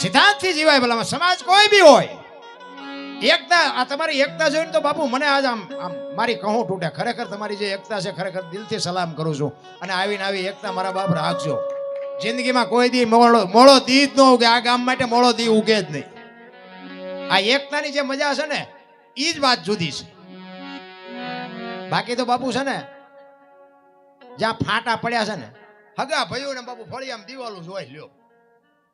A: સિદ્ધાંતથી જીવાય. ભલા સમાજ કોઈ બી હોય, એકતા, આ તમારી એકતા જોઈને તો બાપુ મને આજ આમ મારી કહું તૂટે. ખરેખર તમારી જે એકતા છે ખરેખર દિલથી સલામ કરું છું. અને આવી એકતા મારા બાપ રાખજો. જિંદગીમાં કોઈ દી મોળો દી જ ન ઉગે, આ ગામ માટે મોળો દી ઉગે જ નહીં. આ એકતાની જે મજા છે ને એ જ વાત જુદી છે. બાકી તો બાપુ છે ને જ્યાં ફાટા પડ્યા છે ને, હગા ભાઈઓ ને બાપુ ફળિયામાં દિવાલું જોઈ લ્યો,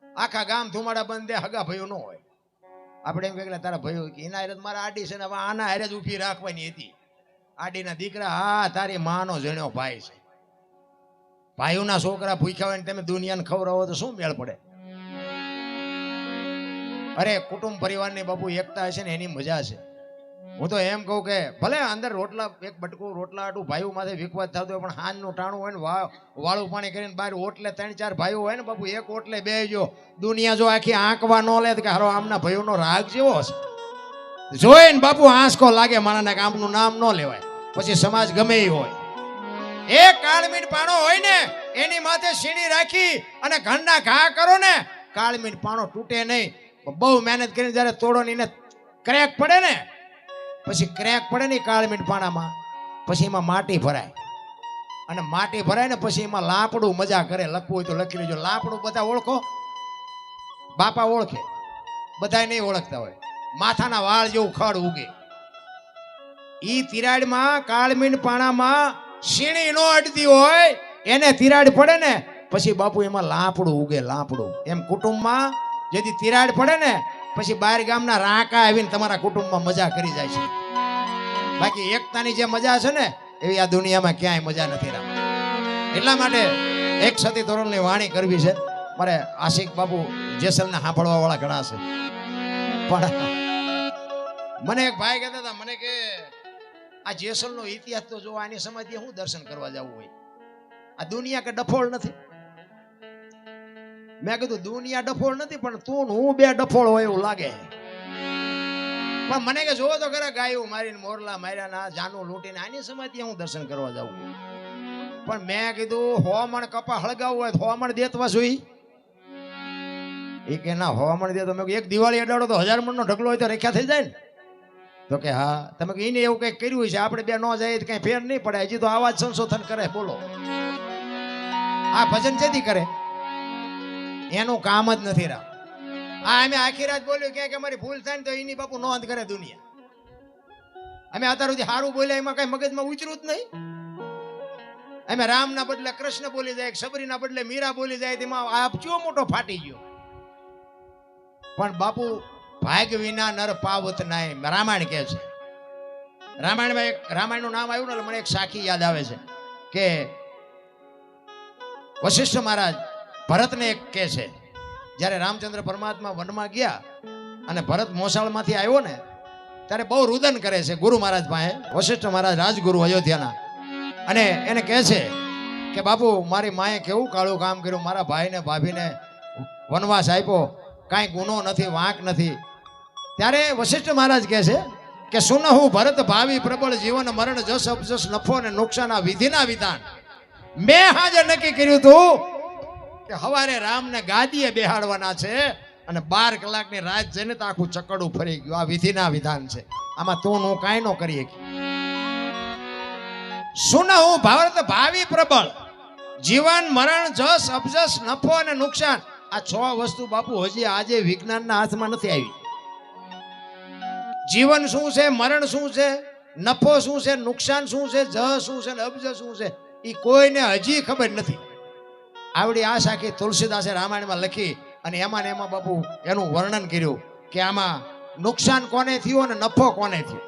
A: આખા ગામ ધુમાડા બંધ દે, હગા ભાઈઓ ન હોય. આપણે એમ કે તારા ભાઈઓ એના હારે મારા આડી છે ને, હવે આના હારે જ ઊભી રાખવાની હતી. આડીના દીકરા, હા તારી માનો જણ્યો ભાઈ છે. ભાઈઓના છોકરા ભૂખ્યા હોય ને તમે દુનિયાને ખવડાવો તો શું મેળ પડે? અરે કુટુંબ પરિવારની બાપુ એકતા છે ને એની મજા છે. હું તો એમ કહું કે ભલે અંદર રોટલા એક બટકું રોટલા આટું ભાઈઓ માથે વિખવાદ થતો હોય, પણ હાંજનું ટાણું હોય ને વાળું પાણી કરીને બહાર ઓટલે 3-4 ભાઈઓ હોય ને બાપુ, એક ઓટલે બેસજો. દુનિયા જો આખી આંકવા ન લે કે હારો આમના ભાઈઓનો રાગ જેવો છે, જોઈને બાપુ આંસકો લાગે માણાને કે આમનું નામ ન લેવાય. પછી સમાજ ગમે એ હોય, એક કાળમીન પાણો હોય ને એની માથે સીણી રાખી અને ઘરના ઘા કરો ને, કાળમીન પાણો તૂટે નહીં. બહુ મહેનત કરીને જયારે તોડો ને એને ક્રેક પડે ને, પછી ક્રેક પડે ને કાળમીન પાણામાં, પછી એમાં માટી ભરાય. અને માટી ભરાય ને પછી એમાં લાપડું મજા કરે. લખવું હોય તો લખી લેજો. લાપડું બધા ઓળખો? બાપા ઓળખે, બધા નહીં ઓળખતા હોય. માથાના વાળ જેવું ખડ ઉગે. ઈ તિરાડમાં કાળમીન પાણામાં સીણી નો અડતી હોય, એને તિરાડ પડે ને પછી બાપુ એમાં લાપડું ઉગે, લાપડું. એમ કુટુંબમાં જેથી તિરાડ પડે ને પછી બહાર ગામના રાંકા આવીને તમારા કુટુંબમાં મજા કરી જાય છે. બાકી એકતાની જે મજા છે ને એવી આ દુનિયામાં ક્યાંય મજા નથી રાખતી. એટલા માટે એક સતી તોરણની વાણી કરવી છે મારે. આશિક બાપુ જેસલને સાંભળવા વાળા ઘણા છે, પણ મને એક ભાઈ કહેતા હતા, મને કે આ જેસલનો ઇતિહાસ તો જો આની સમાધિએ હું દર્શન કરવા જવું હોય, આ દુનિયા કે ડફોળ નથી. મેં કીધું દુનિયા ડફોળ નથી, પણ તું હું બે ડફોળ હોય એવું લાગે. પણ મને કે જોવો તો ખરા, ગાયું મારીને મોરલા માર્યા ના જાનું લૂંટીને આની સમાધિએ હું દર્શન કરવા જવું. પણ મેં કીધું 100 મણ કપા હળગાવવું હોય તો 100 મણ દેતવા જોઈ. એ કે ના 100 મણ દે તો મેં એક દિવાળી અડાડો તો 1000 મણનો ઢગલો હોય તો રેખા થઈ જાય ને. તો કે હા. તમે એને એવું કંઈક કર્યું છે, આપણે બે ન જાય તો કઈ ફેર નહીં પડે. હજી તો આવા જ સંશોધન કરે. બોલો, આ ભજન જેથી કરે એનું કામ જ નથી રામ. આ અમે આખી રાત બોલ્યું કે અમારી ભૂલ થાય ને તો એની બાપુ નોંધ કરે દુનિયા. અમે અત્યાર સુધી સારું બોલ્યા એમાં કઈ મગજમાં ઉતર્યું જ નહીં. અમે રામના બદલે કૃષ્ણ બોલી જાય, સબરીના બદલે મીરા બોલી જાય, તેમાં આપ ચો મોટો ફાટી ગયો. પણ બાપુ ભાગ વિના નર પાવત નાય, રામાયણ કહે છે. રામાયણમાં એક રામાયણનું નામ આવ્યું ને મને એક સાખી યાદ આવે છે કે વશિષ્ઠ મહારાજ ભરતને એક કહે છે, જ્યારે રામચંદ્ર પરમાત્મા વનમાં ગયા અને ભરત મોસાળમાંથી આવ્યો ને ત્યારે બહુ રુદન કરે છે ગુરુ મહારાજ પાસે. વશિષ્ઠ મહારાજ રાજગુરુ અયોધ્યાના, અને એને કહે છે કે બાપુ મારી માએ કેવું કાળું કામ કર્યું, મારા ભાઈને ભાભીને વનવાસ આપ્યો, કાંઈ ગુનો નથી, વાંક નથી. ત્યારે વશિષ્ઠ મહારાજ કહે છે કે સુનહુ ભરત ભાવિ પ્રબળ જીવન મરણ જસ અપજસ નફો અને નુકસાન આ વિધિના વિધાન. મેં હાજર નક્કી કર્યું હતું કે હવારે રામને ગાદીએ બેહાડવાના છે અને 12 કલાકની રાત જઈને તો આખું ચકડું ફરી ગયું. આ વિધિના વિધાન છે, આમાં તું હું કાંઈ ન કરી શકી. સુનહું ભાવાર્થ ભાવિ પ્રબળ, જીવન મરણ, જસ અપજસ, નફો અને નુકસાન, આ 6 વસ્તુ બાપુ હજી આજે વિજ્ઞાનના હાથમાં નથી આવી. જીવન શું છે, મરણ શું છે, નફો શું છે, નુકસાન શું છે, જસ શું છે, અબજ શું છે, એ કોઈને હજી ખબર નથી. આવડી આ સાખી તુલસીદાસે રામાયણમાં લખી અને એમાં ને એમાં બાપુ એનું વર્ણન કર્યું કે આમાં નુકસાન કોને થયું અને નફો કોને થયો.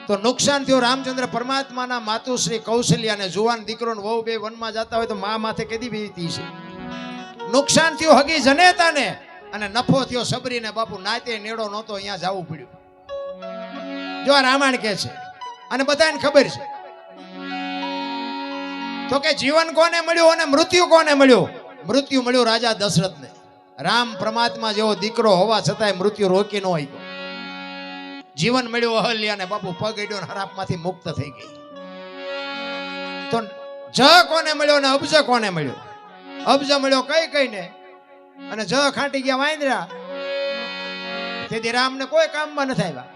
A: તો નુકસાન થયું રામચંદ્ર પરમાત્માના માતુશ્રી કૌશલ્યા ને જુવાન દીકરો ને વહુ બે વનમાં જતા હોય તો મા માથે કેદી બીતી છે. નુકસાન થયું હગી જનેતાને અને નફો થયો સબરીને બાપુ નાતે નેડો નહોતો અહીંયા જવું પડ્યું. જો આ રામાયણ કે છે અને બધાને ખબર છે. તો કે જીવન કોને મળ્યું અને મૃત્યુ કોને મળ્યું? મૃત્યુ મળ્યું રાજા દશરથને. રામ પરમાત્મા જેવો દીકરો હોવા છતાંય મૃત્યુ રોકી ન હોય. જીવન મળ્યું અહલ્યાને બાપુ પગ અડ્યો ને હરાપમાંથી મુક્ત થઈ ગઈ. તો જ કોને મળ્યો ને અબજ કોને મળ્યો? અબજ મળ્યો કઈ કઈને અને જ ખાંટી ગયા વાંદરા. તેથી રામને કોઈ કામમાં નથી આવ્યા.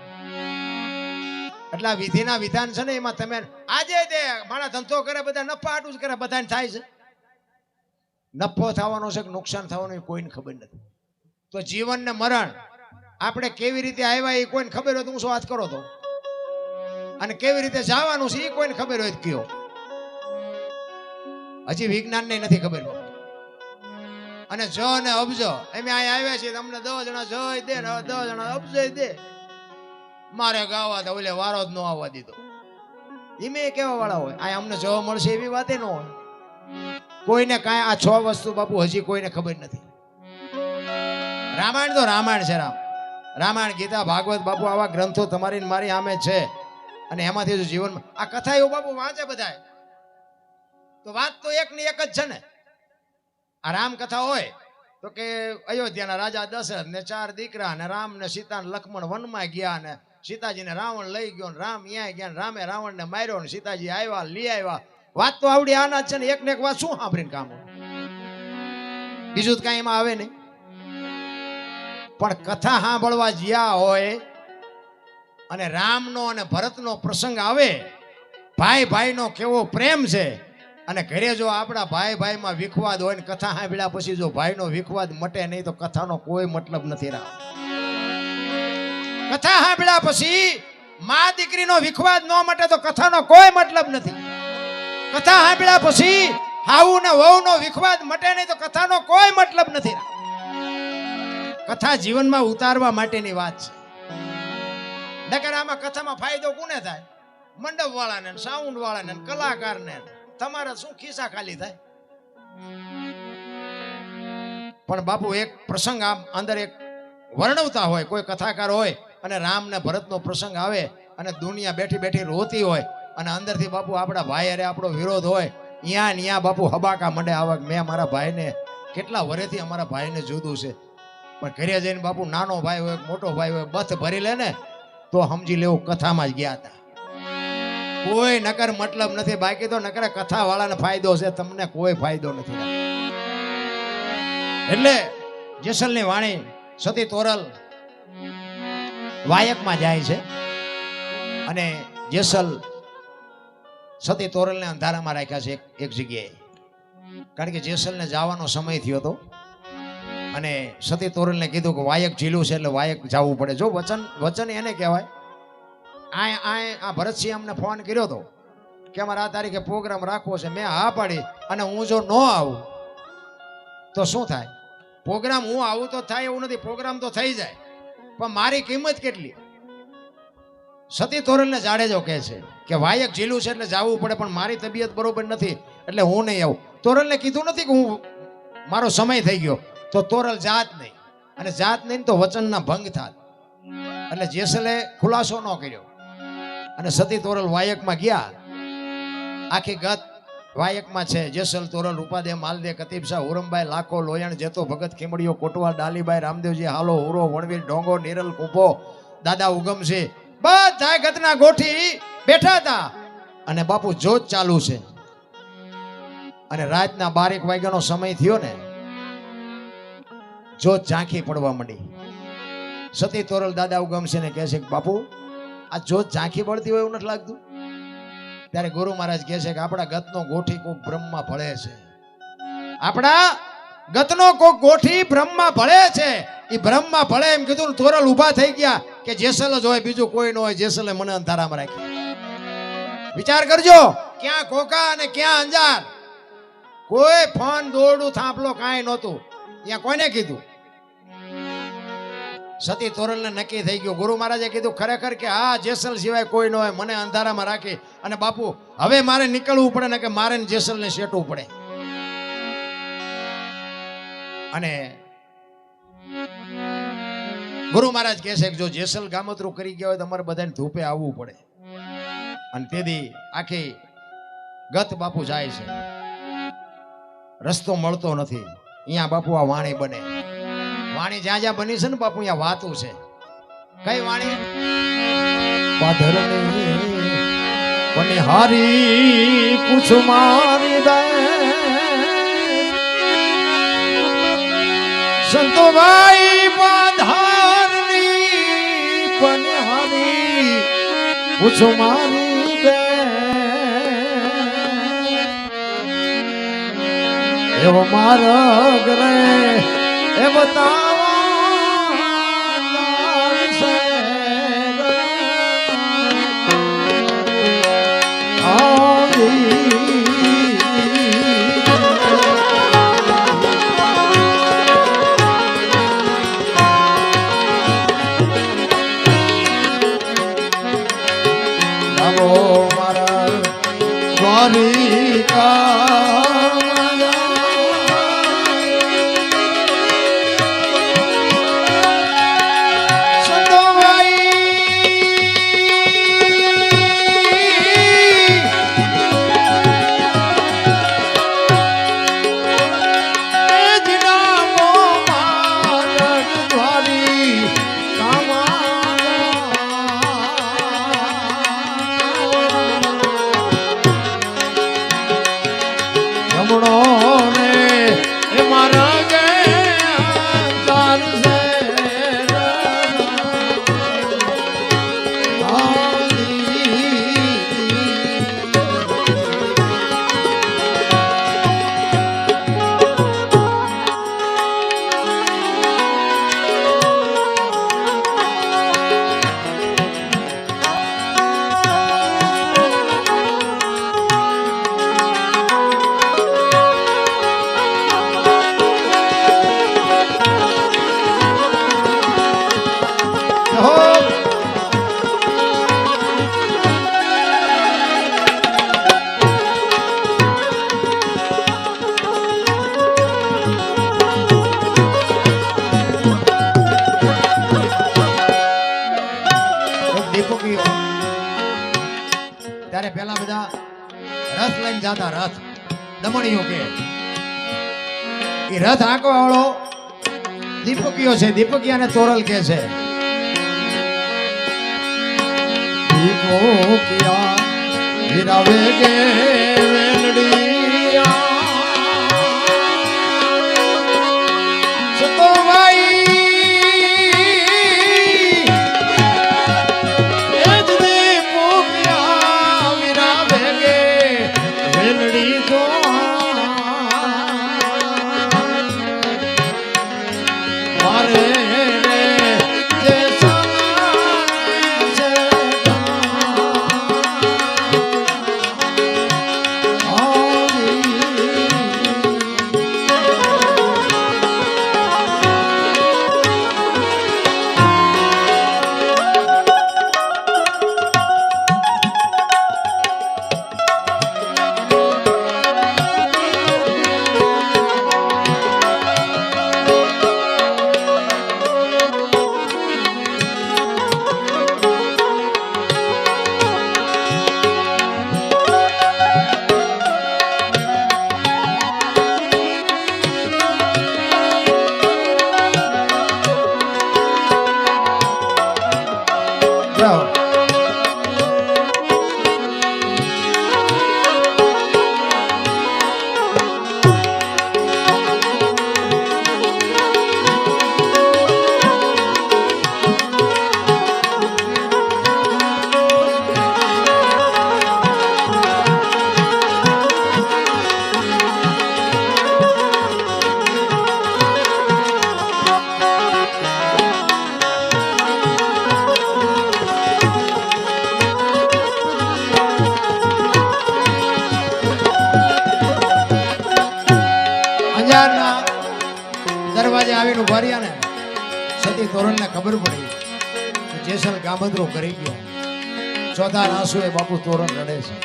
A: એટલે આ વિધિના વિધાન છે ને એમાં તમે આજે તે મારા ધંધો કરે બધા નફા આટું જ કરે, બધાને થાય છે. નફો થવાનો છે કે નુકસાન થવાનું એ કોઈને ખબર નથી. તો જીવન ને મરણ આપણે કેવી રીતે આવ્યા એ કોઈને ખબર હોય તો હું શું વાત કરો તો, અને કેવી રીતે જવાનું છે એ કોઈને ખબર હોય તો કયો. હજી વિજ્ઞાન ને નથી ખબર. અને જ ને અબજ એમ અહીં આવ્યા છે તમને 10 જણા જય દે ને 10 જણા અબજ દે. મારે ગાવા તો ઓલે વારો જ ન આવવા દીધો. એમે કેવા વાળા હોય આ અમને જોવા મળશે એવી વાતે ન હોય. કોઈને કાંઈ આ 6 વસ્તુ બાપુ હજી કોઈને ખબર નથી. રામાયણ તો રામાયણ છે. રામાયણ, ગીતા, ભાગવત બાપુ આવા ગ્રંથો તમારી મારી સામે છે. અને એમાંથી જો જીવનમાં આ કથા એવું બાપુ વાંચે બધા તો વાત તો એક ની એક જ છે ને. આ રામ કથા હોય તો કે અયોધ્યાના રાજા દશરથ ને 4 દીકરા ને રામ ને સીતા ને લક્ષ્મણ વનમાં ગયા ને સીતાજીને રાવણ લઈ ગયો ને રામ અહીંયા ગયા ને રામે રાવણને માર્યો ને સીતાજી આવ્યા લઈ આવ્યા. વાત તો આવડી આના જ છે ને. એક ને એક વાત શું સાંભળીને કામ, બીજું જ કાંઈ એમાં આવે નહીં. પણ કથા સાંભળવા જ્યાં હોય અને રામનો અને ભરતનો પ્રસંગ આવે, ભાઈ ભાઈનો કેવો પ્રેમ છે, અને ઘરે જો આપણા ભાઈ ભાઈમાં વિખવાદ હોય ને કથા સાંભળ્યા પછી જો ભાઈનો વિખવાદ મટે નહીં તો કથાનો કોઈ મતલબ નથી. કથા સાંભળ્યા પછી મા દીકરીનો વિખવાદ ન મટે તો કથાનો કોઈ મતલબ નથી. કથા સાંભળ્યા પછી હાઉ ને વહુનો વિખવાદ મટે નહીં તો કથાનો કોઈ મતલબ નથી. કથા જીવનમાં ઉતારવા માટેની વાત છે. નકર આમાં કથામાં ફાયદો કોને થાય? મંડપ વાળાને, સાઉન્ડ વાળાને, કલાકારને. તમારા શું ખિસ્સા ખાલી થાય? પણ બાપુ એક પ્રસંગ આમ અંદર એક વર્ણવતા હોય, કોઈ કથાકાર હોય અને રામ ને ભરતનો પ્રસંગ આવે અને દુનિયા બેઠી બેઠી રોતી હોય અને અંદરથી બાપુ આપણા ભાઈ અરે આપણો વિરોધ હોય, ત્યાં બાપુ હબાકા મંડે આવે. મેં મારા ભાઈને કેટલા વર્ષથી અમારા ભાઈને જુદું છે, પણ ઘરે જઈને બાપુ નાનો ભાઈ હોય મોટો ભાઈ હોય બથ ભરી લે ને તો સમજી લેવું કથામાં જ ગયા હતા. કોઈ નકર મતલબ નથી. બાકી તો નકર કથા વાળાને ફાયદો છે, તમને કોઈ ફાયદો નથી. એટલે જેસલની વાણી સતી તોરલ વાયકમાં જાય છે અને જેસલ સતી તોરલને અંધારામાં રાખ્યા છે એક જગ્યાએ. કારણ કે જેસલને જવાનો સમય થયો હતો અને સતી તોરલને કીધું કે વાયક ઝીલું છે એટલે વાયક જવું પડે. જો વચન એને કહેવાય. આ ભરતસિંહ અમને ફોન કર્યો હતો કે અમારે આ તારીખે પ્રોગ્રામ રાખવો છે. મેં હા પાડી અને હું જો ન આવું તો શું થાય? પ્રોગ્રામ હું આવું તો થાય એવું નથી, પ્રોગ્રામ તો થઈ જાય, પણ મારી કિંમત કેટલી? સતી તોરલને જાડેજો કહે છે કે વાયક ઝીલું છે એટલે જવું પડે, પણ મારી તબિયત બરોબર નથી એટલે હું નહીં આવું. તોરલને કીધું નથી કે હું મારો સમય થઈ ગયો, તો તોરલ જાત નહીં, અને જાત નહીં તો વચનના ભંગ થાત. એટલે જેસલે ખુલાસો ન કર્યો અને સતી તોરલ વાયકમાં ગયા. આખી ગત વાયકમાં છે. જેસલ તોરલ રૂપાદે માલદે કતીબ શાહ હુરમભાઈ લાખો લોયણ જેતો ભગત ખીમડીઓ કોટવા ડાલીબાઈ રામદેવજી હાલો હુરો વણવીર ઢોંગો નિરલ કુંભો દાદા ઉગમસિંહ બધા ગતના ગોઠી બેઠા હતા અને બાપુ જોત ચાલુ છે. અને રાતના 12 વાગ્યાનો સમય થયો ને જોત ઝાંખી પડવા માંડી. સતી તોરલ દાદા ઉગમસિંહને કહે છે કે બાપુ આ જોત ઝાંખી પડતી હોય એવું નથી લાગતું? ત્યારે ગુરુ મહારાજ કહે છે કે આપણા ગતનો ગોઠી કોક બ્રહ્મમાં ભળે છે, આપણા ગતનો કોક ગોઠી બ્રહ્મમાં ભળે છે. એ બ્રહ્મમાં ભળે એમ કીધું, તોરલ ઊભા થઈ ગયા કે જેસલ જ હોય, બીજું કોઈ ન હોય. જેસલે મને અંધારામાં રાખી. વિચાર કરજો, ક્યાં કોકા અને ક્યાં અંજાર. કોઈ ફોન દોરડું થાંભલો કાંઈ નહોતું. ત્યાં કોઈને કીધું? સતી તોરલને નક્કી થઈ ગયું. ગુરુ મહારાજે કીધું ખરેખર કે હા, જેસલ સિવાય કોઈ ન હોય, મને અંધારામાં રાખી. અને બાપુ હવે મારે નીકળવું પડે ને કે મારે જેસલને શેટવું પડે. અને ગુરુ મહારાજ કહે છે કે જો જેસલ ગામતરું કરી ગયા હોય તો અમારે બધાને ધૂપે આવવું પડે. અને તેથી આખી ગત બાપુ જાય છે, રસ્તો મળતો નથી. અહીંયા બાપુ આ વાણી બને. વાણી જ્યાં જ્યાં બની છે ને બાપુ, અહીંયા વાતું છે. કઈ વાણી? પાધરની હારી કુછ મારી દે સંતો ભાઈ, પાધરની પનહારી કુછ મારી દે એવો માર્ગ રે એ ત્યારે પેલા બધા રથ લઈને જતા. રથ દમણીઓ કે એ રથ આંકવા વાળો દીપકીઓ છે. દીપકિયાને તોરલ કે છે. દીપકિયા વિરાવે કે વેલડીયા સતો ભાઈ રખવાર્યા ને સતી તોરણને ખબર પડી કે જેસલ ગામદરો કરી ગયો. ચોથા આંસુએ બાપુ તોરણ રડે છે.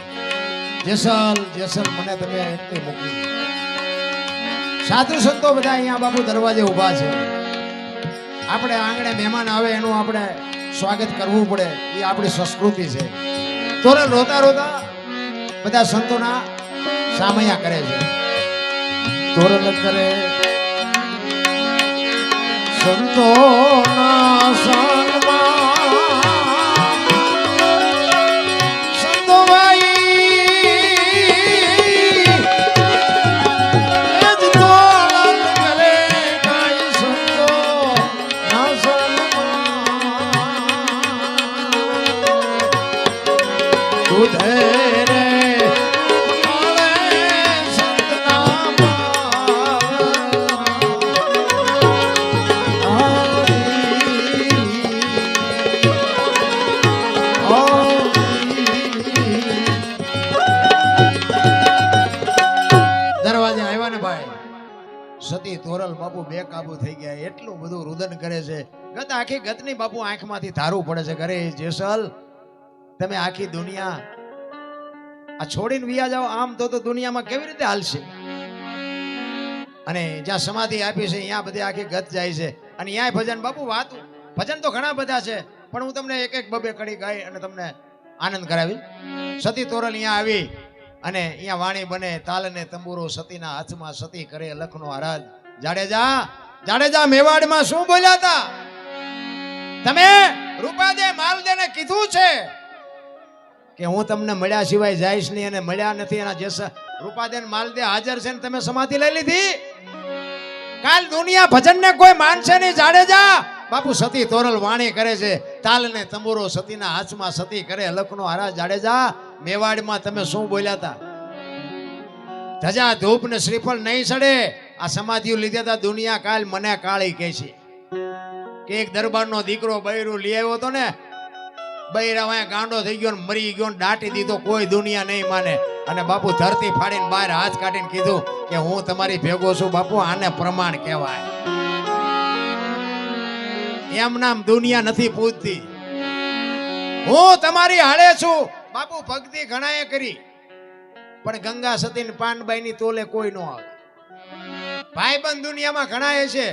A: જેસલ જેસલ મને તમે એકલી મૂકી. સાધુ સંતો બધા અહીંયા બાપુ દરવાજે ઊભા છે. આપણે આંગણે મહેમાન આવે એનું આપણે સ્વાગત કરવું પડે, એ આપણી સંસ્કૃતિ છે. તોરણ રોતા રોતા બધા સંતોના સામૈયા કરે છે. તોરણ કરે સંતોના સન્માન, સંતો ભાઈ જ તોરણ કરે કાંઈ સંતોના સન્માન. દૂધે સતી તોરલ બાપુ બેકાબુ થઈ ગયા. એટલું બધું રુદન કરે છે. ગત આખી ગતની બાપુ આંખમાંથી ધારું પડે છે. ઘરે જેસલ તમે આખી દુનિયા આ છોડીને વિયા જાઓ આમ તો દુનિયામાં કેવી રીતે હાલશે? અને જ્યાં સમાધિ આપી છે ત્યાં બધી આખી ગત જાય છે. અને ત્યાં ભજન બાપુ વાત ભજન તો ઘણા બધા છે, પણ હું તમને એક એક બબે કડી ગાઈ અને તમને આનંદ કરાવી. સતી તોરલ અહીંયા આવી અને અહીંયા વાણી બને, તાલ ને તંબુરો સતીના હાથમાં, સતી કરે લખનો આરાધ. જાડેજા જાડેજા મેવાડમાં શું બોલ્યા હતા તમે? રૂપાદે માલદેને કીધું છે કે હું તમને મળ્યા સિવાય જઈશ નહીં, અને મળ્યા નથી. એના જેસા રૂપાદે માલદે હાજર છે ને તમે સમાધિ લઈ લીધી. કાલ દુનિયા ભજનને કોઈ માનશે નહીં. જાડેજા બાપુ સતી તોરલ વાણી કરે છે, તાલ ને તંબુરો સતીના હાથમાં, સતી કરે લખનો આરાધ. જાડેજા મેવાડમાં તમે શું બોલ્યા હતા? ધજા ધૂપ ને શ્રીફળ નહીં સડે. આ સમાધિઓ લીધા હતા દુનિયા કાલ મને કાળી કહે છે કે એક દરબારનો દીકરો બૈરું લઈ આવ્યો હતો ને, બૈરા વાય ગાંડો થઈ ગયો ને મરી ગયો ને દાટી દીધો, કોઈ દુનિયા નહીં માને. અને બાપુ ધરતી ફાડીને બહાર હાથ કાઢીને કીધું કે હું તમારી ભેગો છું. બાપુ આને પ્રમાણ કહેવાય. એમ નામ દુનિયા નથી પૂછતી. હું તમારી હાળે છું. બાપુ ભક્તિ ઘણાએ કરી, પણ ગંગા સતી ને પાનબાઈ ની તોલે કોઈ નો આવે. ભાઈબંધ દુનિયામાં ઘણા છે,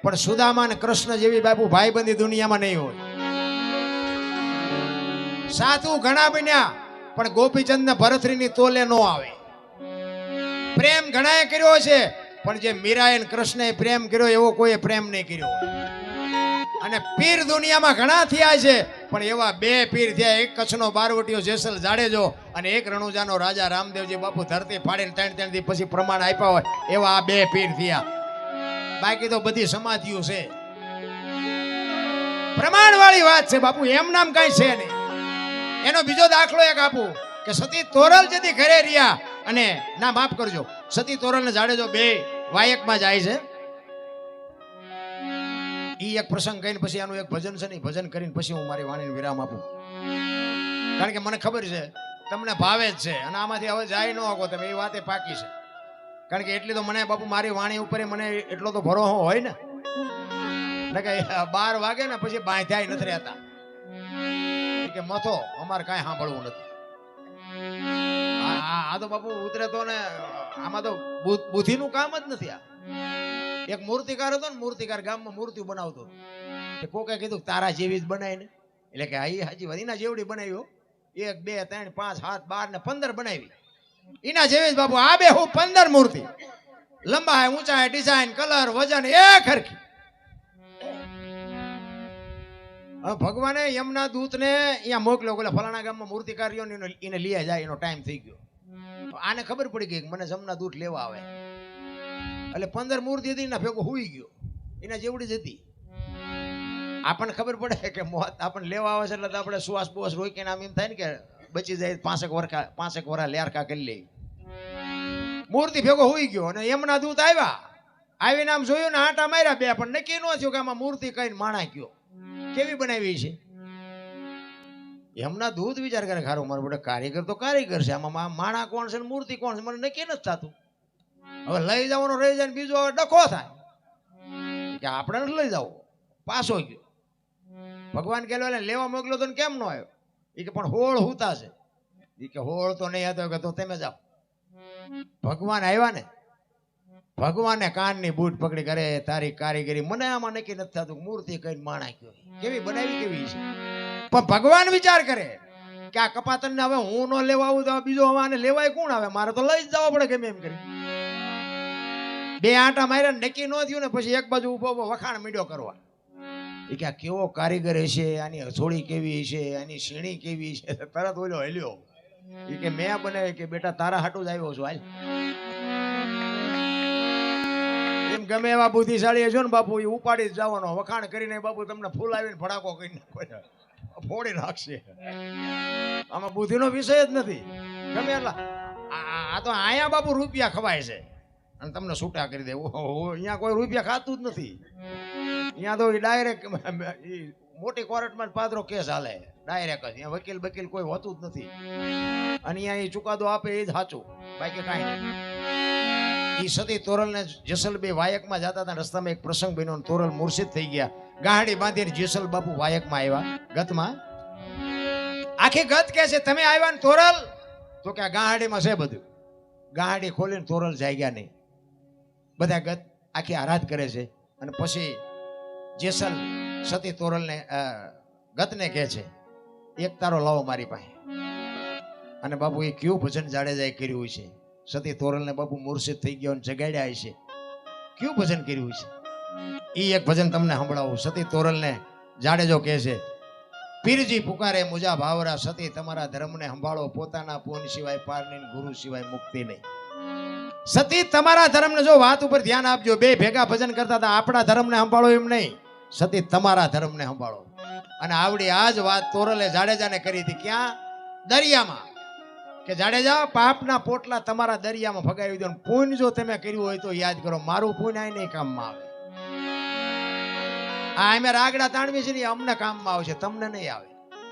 A: પણ સુદામા ને કૃષ્ણ જેવી બાપુ ભાઈબંધી દુનિયામાં નહીં હોય. સાધુ ઘણા બન્યા, પણ ગોપીચંદ ને ભરતરી ની તોલે નો આવે. પ્રેમ ઘણાએ કર્યો છે, પણ જે મીરાએ ને કૃષ્ણએ પ્રેમ કર્યો એવો કોઈ પ્રેમ નહીં કર્યો. અને પીર દુનિયામાં ઘણા થયા છે, પણ એવા બે પીર થયા. એક કચ્છનો બારવટીયો જેસલ જાડેજો અને એક રણુજાનો રાજા રામદેવજી. બાપુ ધરતી ફાડીને 3-3 દી પછી પ્રમાણ આપ્યા હોય એવા આ બે પીર થયા. બાકી તો બધી સમાધિઓ છે. પ્રમાણ વાળી વાત છે બાપુ, એમ નામ કઈ છે નહીં. એનો બીજો દાખલો એક આપું કે સતી તોરલ જેથી ઘરે રહ્યા, અને ના માફ કરજો, સતી તોરલ ને જાડેજો બે વાયકમાં જાય છે. ઈ એક પ્રસંગ કહીને પછી આનું એક ભજન છે ને, ભજન કરીને પછી હું મારી વાણીને વિરામ આપું. કારણ કે મને ખબર છે તમને ભાવે જ છે, અને આમાંથી હવે જાય ન આવો તમે, એ વાતે પાકી છે. કારણ કે એટલી તો મને બાપુ મારી વાણી ઉપર મને એટલો તો ભરોસો હોય ને, કે 12 વાગે ને પછી બાંધ્યા નથી રહેતા કે મથો અમારે કાંઈ સાંભળવું નથી. આ તો બાપુ ઉતરે તો ને, આમાં તો બુદ્ધિનું કામ જ નથી. આ એક મૂર્તિકાર હતો ને, મૂર્તિકાર ગામમાં મૂર્તિ બનાવતો. કોકે કીધું તારા જેવી જ બનાવી ને, એટલે કે હાજી એના જેવડી બનાવ્યો. 1 2 3 5 7 12 ને 15 બનાવી એના જેવી જ બાપુ. આ બે હું 15 મૂર્તિ, લંબાઈ ઊંચાઈ ડિઝાઇન કલર વજન એક હરખી. ભગવાને યમના દૂત ને અહીંયા મોકલ્યો, બોલે ફલાણા ગામમાં મૂર્તિકારીઓ એને લઈ જાય, એનો ટાઈમ થઈ ગયો. આને ખબર પડી ગઈ મને જમના દૂત લેવા આવે, એટલે 15 મૂર્તિ હતી એના ભેગો હુઈ ગયો, એના જેવડી જ હતી. આપણને ખબર પડે કે મોત આપણને લેવા આવે છે એટલે આપણે સુવાસ બુવાસ રોકીને આમ એમ થાય ને કે બચી જાય, 5 વરા લેરકા કરી લે. મૂર્તિ ભેગો હુઈ ગયો અને યમના દૂત આવ્યા. આવીને આમ જોયું ને આટા માર્યા બે, પણ નક્કી ન થયું કે આમાં મૂર્તિ કઈ માણા ગયો કેવી બનાવી છે. એમના દૂધ વિચાર કરે ખારું મારું બેટા કારીગર તો કારીગર છે, આમાં માણા કોણ છે મૂર્તિ કોણ છે મને નક્કી નથી થતું. હવે લઈ જવાનો રહી જાય, બીજો હવે ડખો થાય કે આપણે નથી લઈ જાવ, પાછો ગયો. ભગવાન કે લેવા મોકલો તો કેમ ન આવ્યો? એ કે પણ હોળ હુતા છે. એ કે હોળ તો નહીં હતો, કે તો તમે જાઓ. ભગવાન આવ્યા ને, ભગવાને કાનની બૂટ પકડી કરે તારી કારીગરી મને આમાં નક્કી નથી થતું, મૂર્તિ કઈ માણા ગયો કેવી બનાવી કેવી છે. પણ ભગવાન વિચાર કરે કે આ કપાતન ને હવે હું ન લેવા આવું તો બીજો હવે આને લેવાય કોણ આવે, મારે તો લઈ જ જવા પડે ગમે એમ કરી. બે આંટા માર્યા નક્કી ન થયું ને પછી એક બાજુ ઉભો વખાણ મીડ્યો કરવા. એ કે આ કેવો કારીગર હશે, આની હથોડી કેવી છે, આની સીણી કેવી છે. તરત ઓલો હલ્યો. એ કે મેં બનાવી, કે બેટા તારા હાટું જ આવ્યો છું, હાલ. એમ ગમે એવા બુદ્ધિશાળી હશો ને બાપુ, એ ઉપાડી જ જવાનો. વખાણ કરીને બાપુ તમને ફૂલ આવીને ભડાકો કરીને ફોડી નાખશે. આમાં બુદ્ધિનો વિષય જ નથી. ગમે એટલા આ તો આયા બાપુ રૂપિયા ખવાય છે અને તમને છૂટા કરી દે. અહીંયા કોઈ રૂપિયા ખાતું જ નથી. અહીંયા તો ડાયરેક્ટ મોટી કોર્ટમાં જ પાત્રો કેસ હાલે ડાયરેક્ટ જ. અહીંયા વકીલ બકીલ કોઈ હોતું જ નથી. અને અહીંયા એ ચુકાદો આપે એ જ સાચું, બાકી કાંઈ નહીં. એ સતી તોરલને જેસલ બે વાયકમાં જતા હતા. રસ્તામાં એક પ્રસંગ બન્યો, તોરલ મુર્શિદ થઈ ગયા. ગાડી બાંધીને જેસલ બાપુ વાયકમાં આવ્યા. ગતમાં આખી ગત કે છે તમે આવ્યા ને તોરલ, તો કે આ ગાડીમાં છે બધું. ગાડી ખોલીને તોરલ જાગ્યા નહીં. બધા ગત આખી આરાધ કરે છે. અને પછી જેસલ સતી તોરલને ગતને કહે છે એક તારો લાવો મારી પાસે. અને બાપુ એ કયું ભજન જાડેજાએ કર્યું છે. સતી તોરલને બાપુ મુર્શિદ થઈ ગયો અને જગાડ્યા છે. કયું ભજન કર્યું છે એ એક ભજન તમને સંભળાવું. સતી તોરલને જાડેજો કહે છે પીરજી પુકારે મુજા ભાવરા, સતી તમારા ધર્મને સંભાળો, પોતાના પૂન સિવાય પાર નહીં, ગુરુ સિવાય મુક્તિ નહીં. સતી તમારા ધર્મને, જો વાત ઉપર ધ્યાન આપજો, બે ભેગા ભજન કરતા હતા. આપણા ધર્મને સંભાળો એમ નહીં, સતી તમારા ધર્મને સંભાળો. અને આવડી આ જ વાત તોરલે જાડેજાને કરી હતી. ક્યાં? દરિયામાં. કે જાડેજા પાપના પોટલા તમારા દરિયામાં ભગાવી દો. પૂન જો તમે કર્યું હોય તો યાદ કરો, મારું પૂન આ નહીં કામમાં આવે. આ અમે રાગડા તાણવી છે ને અમને કામમાં આવશે, તમને નહીં આવે.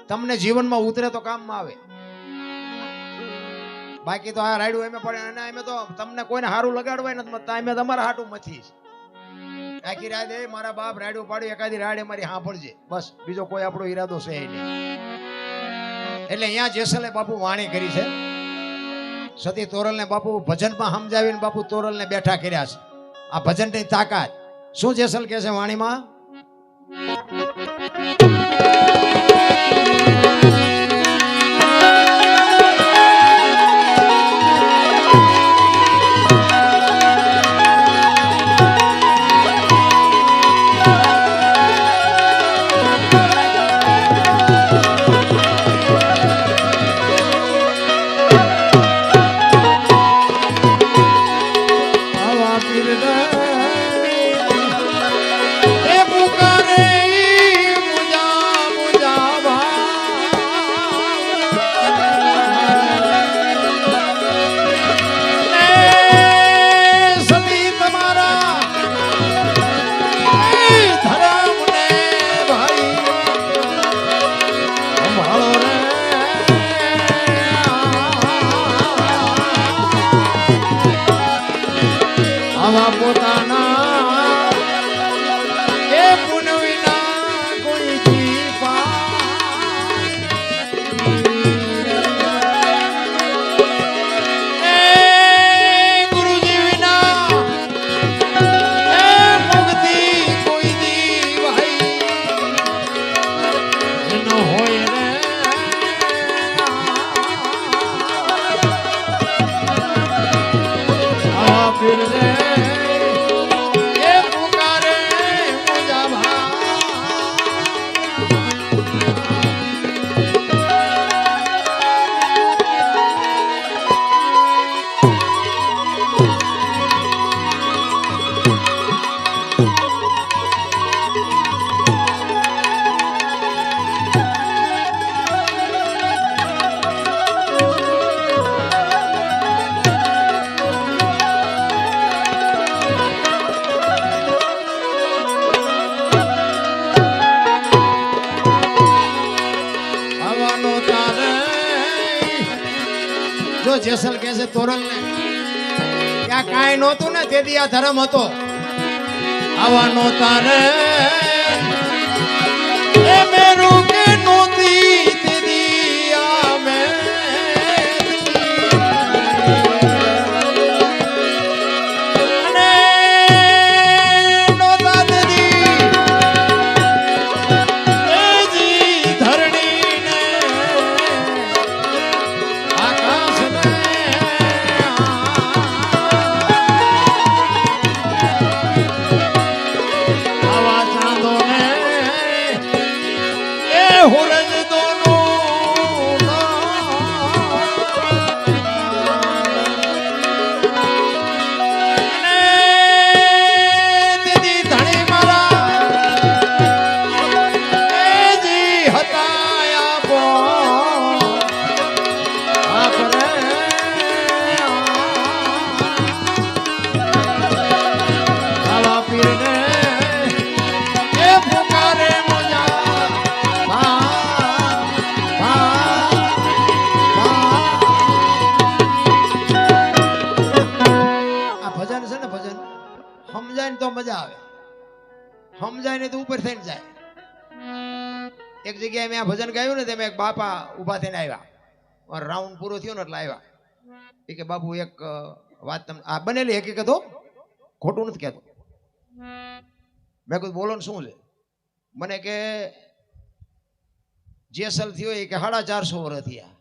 A: તમને જીવનમાં ઉતરે તો કામમાં આવે, બાકી તો આ રાયડું એમે પડે. અને અમે તો તમને કોઈને હારું લગાડવાય નથી મતતા, અમે તમારા હાટું મથી આખી રાત. એ મારા બાપ રાયડું પાડ્યું, એકાદી રાડે મારી સાંભળજે, બસ બીજો કોઈ આપણો ઈરાદો છે નહીં. એટલે અહીંયા જેસલે બાપુ વાણી કરી છે. સતી તોરલને બાપુ ભજનમાં સમજાવીને બાપુ તોરલને બેઠા કર્યા છે. આ ભજનની તાકાત શું જેસલ કહે છે વાણીમાં? જેસલ કહે છે તોરલ ને ત્યાં કાંઈ નહોતું ને, તે દી આ ધર્મ હતો. આવવાનો તારે એ મેરું કે નોતી દીદી આમે અને નોતા દીદી એ જી ધરણીને આકાશને આવા ચાંદોને એ હુરજ દોનો અને દીદી ધણી મારા એ જી હતા આપો આપરે આવા પીરને એ પુકારે મોજા આ ભજન છે ને ભજન સમજાય ને તો મજા આવે સમજાય ને તો ઉપર થઈને જાય એક જગ્યાએ મેં આ ભજન ગાયું ને તેમાં એક બાપા ઊભા થઈને આવ્યા રાઉન્ડ પૂરો થયો ને એટલે આવ્યા એ કે બાપુ એક વાત તમને આ બનેલી હકીકત હો ખોટું નથી કહેતો મેં કીધું બોલો ને શું છે મને કે જેસલ થયો એ કે 450 વર્ષ થયા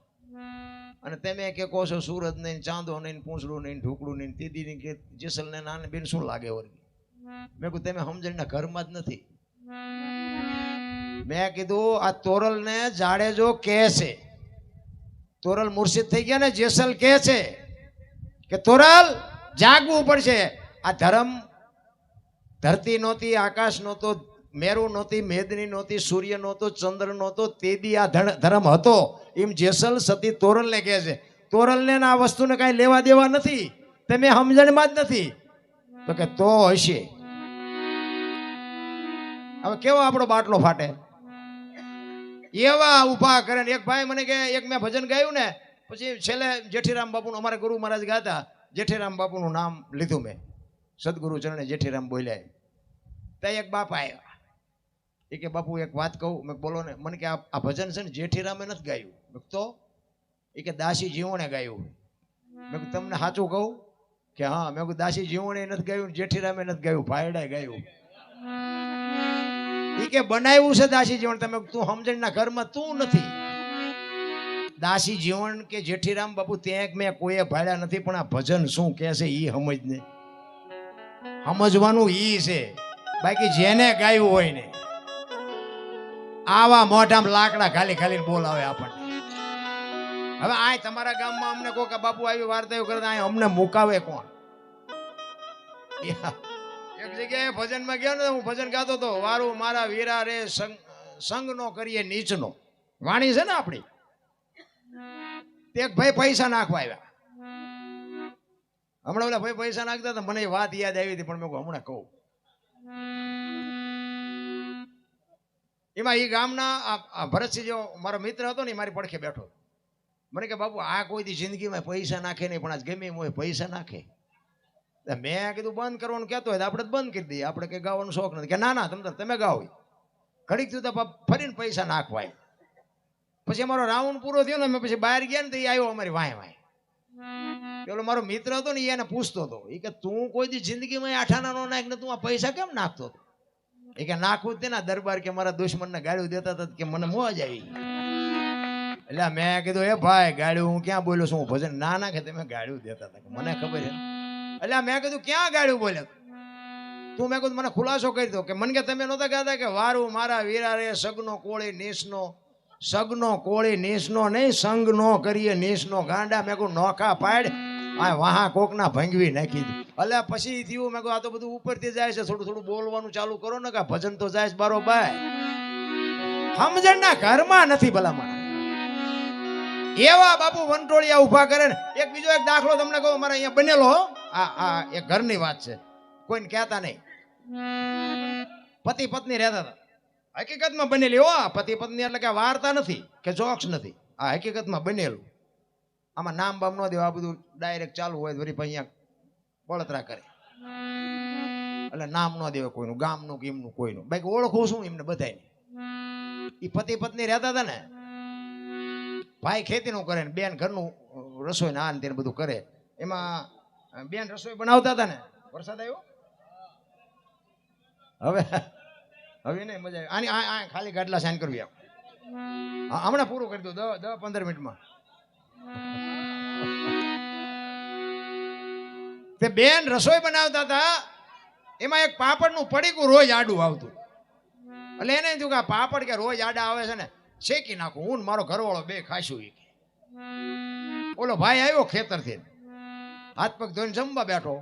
A: અને તમે કે કહો છો સુરત નહીં ચાંદો નહીં પૂંછડું નહીં ઢુકડું નહીં દીદી કે જેસલ ને નાને બેન શું લાગે વર્ગી મેં કીધું તમે સમજણના ઘરમાં જ નથી મેં કીધું આ તોરલ ને જાડેજો કહે છે તોરલ મુર્શિદ થઈ ગયા ને જેસલ કહે છે કે તોરલ જાગવું પડશે આ ધર્મ ધરતી નહોતી આકાશ નહોતો મેરુ નહોતી મેદની નહોતી સૂર્ય નહોતો ચંદ્ર નહોતો તેદી આ ધર્મ હતો એમ જેસલ સતી તોરલને કહે છે તોરલને આ વસ્તુને કાંઈ લેવા દેવા નથી તમે સમજણમાં જ નથી તો કે તો હશે હવે કેવો આપણો બાટલો ફાટે એવા ઉભા કરે એક ભાઈ મને કે એક મેં ભજન ગાયું ને પછી છેલ્લે જેઠીરામ બાપુનું અમારા ગુરુ મહારાજ ગાતા જેઠીરામ બાપુનું નામ લીધું મેં સદગુરુ ચરણે જેઠીરામ બોલ્યા ત્યાં એક બાપા આવ્યા એ કે બાપુ એક વાત કહું મેં બોલો ને મને કે આ ભજન છે ને જેઠીરામે નથી ગાયું તો એ કે દાસી જીવણે ગાયું મેં તમને સાચું કહું કે હા મેં દાસી જીવણે નથી ગાયું જેઠીરામે નથી ગાયું ભાઈડાએ ગાયું એ કે બનાવ્યું છે દાસી જીવન તમે તું સમજણના ઘરમાં તું નથી દાસી જીવન કે જેઠીરામ બાપુ ત્યાં મેં કોઈએ ભાડ્યા નથી પણ આ ભજન શું કહે છે એ સમજને સમજવાનું ઈ છે બાકી જેને ગાયું હોય ને આવા મોઢામાં લાકડા ખાલી ખાલી બોલાવે આપણને હવે આ તમારા ગામમાં અમને કહો કે બાપુ આવી વાર્તાઓ કરે અમને મુકાવે કોણ એક જગ્યાએ ભજનમાં ગયો ને હું ભજન ગાતો હતો વારું મારા વીરા રે સંગ નો કરીએ નીચનો વાણી છે ને આપણી એક ભાઈ પૈસા નાખવા આવ્યા હમણાં ઓલા ભાઈ પૈસા નાખતા હતા મને વાત યાદ આવી હતી પણ મેં હમણાં કહું એમાં એ ગામના ભરતસિંહ જો મારો મિત્ર હતો ને મારી પડખે બેઠો મને કે બાપુ આ કોઈ દી જિંદગીમાં પૈસા નાખે નહીં પણ આજ ગમે એમ હોય પૈસા નાખે મેં કીધું બંધ કરવાનું કહેતો હોય તો આપણે બંધ કરી દઈએ આપણે કે ગાવાનો શોખ નથી કે ના ના તમે ગાઓ ઘડીક થયું તો ફરીને પૈસા નાખવાય પછી અમારો રાઉન્ડ પૂરો થયો ને અમે પછી બહાર ગયા ને તો એ આવ્યો અમારી વાય વાય પેલો મારો મિત્ર હતો ને એને પૂછતો હતો એ કે તું કોઈ દી જિંદગીમાં આઠાના નો નાખ ને તું આ પૈસા કેમ નાખતો હતો એ કે નાખવું જ તેના દરબાર કે મારા દુશ્મનને ગાળ્યું દેતા હતા કે મને મોજ આવી એટલે મેં કીધું એ ભાઈ ગાળ્યું હું ક્યાં બોલ્યો છું ભજન ના નાખે તમે ગાળ્યું દેતા હતા મને ખબર છે એટલે મેં કીધું ક્યાં ગાળ્યું બોલ્યા તું મેં કીધું મને ખુલાસો કરી દો કે મને કે તમે નહોતા કહેતા કે વારું મારા વીરા રે સગનો કોળી નીસનો સગનો કોળી નીસનો નહીં સંગ નો કરીએ નીસનો ગાંડા મેં કહું નોખા પાડ આ વાહા કોકના ભંગવી નાખી દીધું એટલે પછી થયું મેં કહું આ તો બધું ઉપરથી જાય છે થોડું થોડું બોલવાનું ચાલુ કરો ને કે ભજન તો જાય છે બરોબર સમજણના ઘરમાં નથી ભલામણ એવા બાપુ વંટોળિયા ઉભા કરે ને એક બીજો એક દાખલો તમને કહું મારા અહીંયા બનેલો આ એક ઘરની વાત છે કોઈને કહેતા નહીં પતિ પત્ની રહેતા હતા હકીકતમાં બનેલી હો પતિ પત્ની એટલે કે વાર્તા નથી કે જોક્સ નથી આ હકીકતમાં બનેલું આમાં નામ બામ ન દેવા આ બધું ડાયરેક્ટ ચાલુ હોય વળી અહીંયા બળતરા કરે એટલે નામ ન દેવે કોઈનું, ગામનું કે એમનું કોઈનું, બાકી ઓળખું શું એમને બધાને. એ પતિ પત્ની રહેતા હતા ને, ભાઈ ખેતીનું કરે ને બેન ઘરનું રસોઈ ને આ ને તેને બધું કરે. એમાં બેન રસોઈ બનાવતા હતા ને, વરસાદ આવ્યો હવે હવે નહીં મજા આવી. આની ખાલી ગાડલા સાઈન કરવી આમ. હમણાં પૂરું કરી દો 10-15 મિનિટમાં. તે બેન રસોઈ બનાવતા હતા, એમાં એક પાપડનું પડીકું રોજ આડું આવતું. એટલે એને થયું કે પાપડ કે રોજ આડા આવે છે ને, શેકી નાખું હું મારો ઘરવાળો બે ખાશું. ઓલો ભાઈ આવ્યો ખેતરથી, હાથ પગ ધોઈને જમવા બેઠો.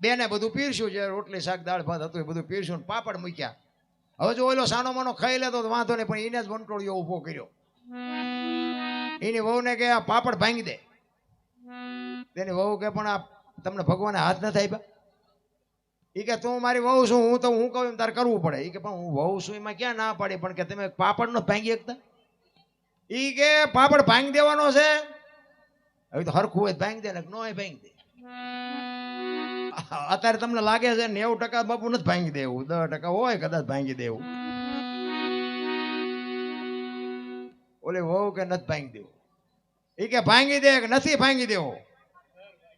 A: બેને બધું પીરસ્યું, જે રોટલી શાક દાળ ભાત હતું એ બધું પીરસ્યું, પાપડ મૂક્યા. હવે જો ઓલો સાનો માનો ખાઈ લેતો તો વાંધો નહીં, પણ એને જ વંટોળિયો ઉભો કર્યો. એની વહુને કે આ પાપડ ભાંગી દે. તેની વહુ કે પણ આ તમને ભગવાને હાથ નથી આપ્યા. એ કે તું મારી વહુ છું, હું કહું એમ તારે કરવું પડે. એ કે પણ હું વહુ છું એમાં ક્યાં ના પાડી, પણ કે તમે પાપડ નો ભાંગી શકતા. એ કે પાપડ ભાંગી દેવાનો છે. હવે તો હરખું હોય ભાંગી દે ને ન હોય ભાંગી દે. અત્યારે તમને લાગે છે 90% બાપુ નથી ભાંગી દેવું, 10% હોય કદાચ ભાંગી દેવું. ઓલે વહુ કે નથી ભાંગી દેવું. એ કે ભાંગી દે કે નથી ભાંગી દેવો.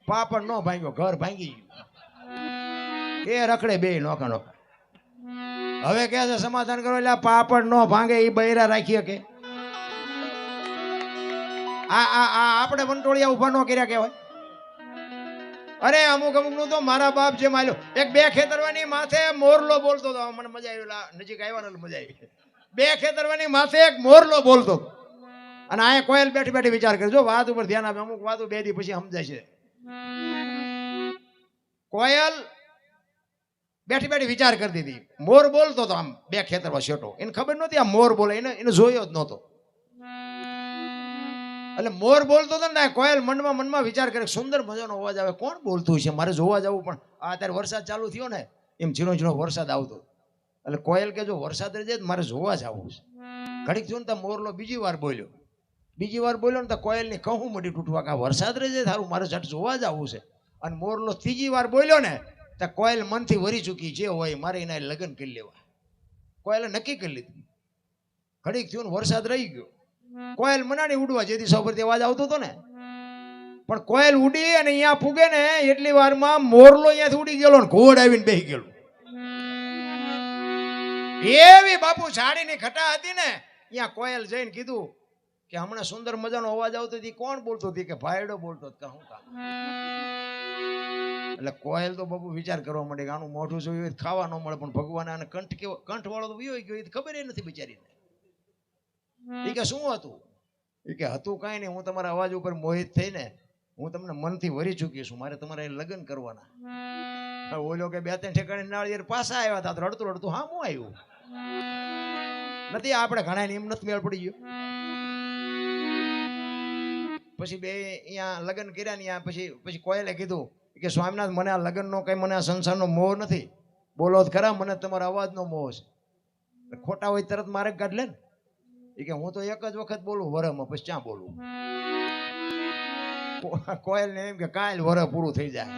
A: પાપડ નો ભાંગ્યો, ઘર ભાંગી ગયું. એ રખડે બે નોખા નોખા. હવે કે છે સમાધાન કરો, એટલે પાપડ નો ભાંગે એ બૈરા રાખીએ કે આપણે વંટોળિયા ઉભા ન કર્યા કહેવાય. અરે અમુક નું તો મારા બાપ જે માલ્યો, એક 2 ખેતરવાની માથે મોરલો બોલતો હતો. મને મજા આવી, નજીક આવ્યા ને મજા આવી. 2 ખેતરવાની માથે એક મોરલો બોલતો હતો. અને આ કોયલ બેઠી બેઠી વિચાર કરે. જો વાત ઉપર ધ્યાન આપે, અમુક વાતો 2 દી પછી સમજાય છે. કોયલ બેઠી બેઠી વિચાર કરતી હતી. મોર બોલતો હતો આમ 2 ખેતરમાં શેટો. એને ખબર નહોતી આ મોર બોલે, એને જોયો જ નહોતો. એટલે મોર બોલતો હતો ને, કોયલ મનમાં વિચાર કરે, સુંદર મજાનો અવાજ આવે, કોણ બોલતું છે, મારે જોવા જવું. પણ આ અત્યારે વરસાદ ચાલુ થયો ને, એમ ઝીણો ઝીણો વરસાદ આવતો. એટલે કોયલ કે જો વરસાદ રહી જાય મારે જોવા જવું છે. ઘડીક જોઈને તો મોરલો બીજી વાર બોલ્યો ને તો કોયલની કહું મળી તૂટવા કે વરસાદ રહી જાય સારું, મારે ઝટ જોવા જવું છે. અને મોરલો 3જી વાર બોલ્યો ને તો કોયલ મનથી વરી ચૂકી, જે હોય મારે એના લગ્ન કરી લેવા. કોયલે નક્કી કરી લીધું. ઘડીક થયું ને વરસાદ રહી ગયો. કોયલ મનાની ઉડવા, જેથી સૌ પરથી અવાજ આવતો હતો ને, પણ કોયલ ઉડી અને અહીંયા પૂગે ને એટલી વારમાં મોરલો અહીંયાથી ઉડી ગયેલો ને ઘોડ આવીને બેસી ગયેલો. એવી બાપુ ઝાડીની ઘટા હતી ને, અહીંયા કોયલ જઈને કીધું કે હમણાં સુંદર મજાનો અવાજ આવતો હતી, કોણ બોલતો હતી? કે ભાઈડો બોલતો હતો. હું કામ? એટલે કોયલ તો બાપુ વિચાર કરવા માંડે કે આનું મોઢું જોયું ખાવા ન મળે, પણ ભગવાન આને કંઠ વાળો તો વિયો ગયો, એ ખબર નથી બિચારીને. એ કે શું હતું? એ કે હતું કાંઈ નહીં, હું તમારા અવાજ ઉપર મોહિત થઈને હું તમને મનથી વરી ચૂકી છું, મારે તમારે લગ્ન કરવાના. ઓલો કે 2-3 ઠેકાણે નાળિયેર પાછા આવ્યા હતા, રડતું રડતું હા હું આવ્યું નથી. આપણે ઘણા એમ નથી મેળ પડી ગયો. પછી બે અહીંયા લગ્ન કર્યા ને પછી કોયલે કીધું કે સ્વામિનાથ, મને આ લગ્નનો કઈ, મને આ સંસારનો મોહ નથી. બોલો ખરા, મને તમારા અવાજનો મોહ છે. ખોટા હોય તરત મારે કાઢ લે ને. એ કે હું તો એક જ વખત બોલું વરમાં, પછી ક્યાં બોલું? કોયલ ને એમ કે કાલ વર પૂરું થઈ જાય.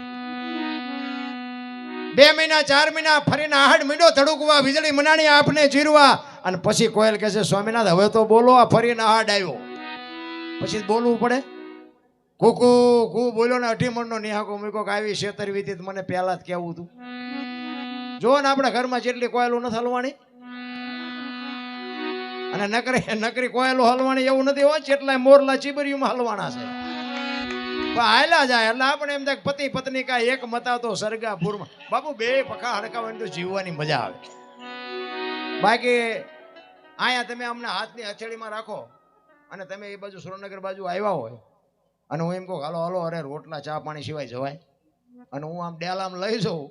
A: 2 મહિના 4 મહિના ફરીને 8 મહિનો તડુકવા, વીજળી મનાણી આપને ચીરવા. અને પછી કોયલ કહે છે સ્વામિનાથ હવે તો બોલો, આ ફરીને 8 આવ્યો. પછી બોલવું પડે. કુકુ કુ બોલ્યો ને 18 નિહાકો મૂકો કે આવી છેતરવીતી મને પહેલા જ કેવું હતું. જો ને આપણા ઘરમાં જેટલી કોયલો નથી હલવાણી, અને નકરી કોયલો હલવાણી એવું નથી હોય, જેટલા મોરલા ચીબરીઓમાં હલવાના છે. હાલ્યા જાય એટલે આપણે એમ થાય પતિ પત્ની કા એક મતા તો સરગા પૂરમાં. બાપુ 2 પખા હડકાવાની તો જીવવાની મજા આવે. બાકી અહીંયા તમે અમને હાથની હથેળીમાં રાખો અને તમે એ બાજુ સુરેન્દ્રનગર બાજુ આવ્યા હોય અને હું એમ કહું હાલો હાલો, અરે રોટલા ચા પાણી સિવાય જવાય? અને હું આમ ડેલામ લઈ જાઉં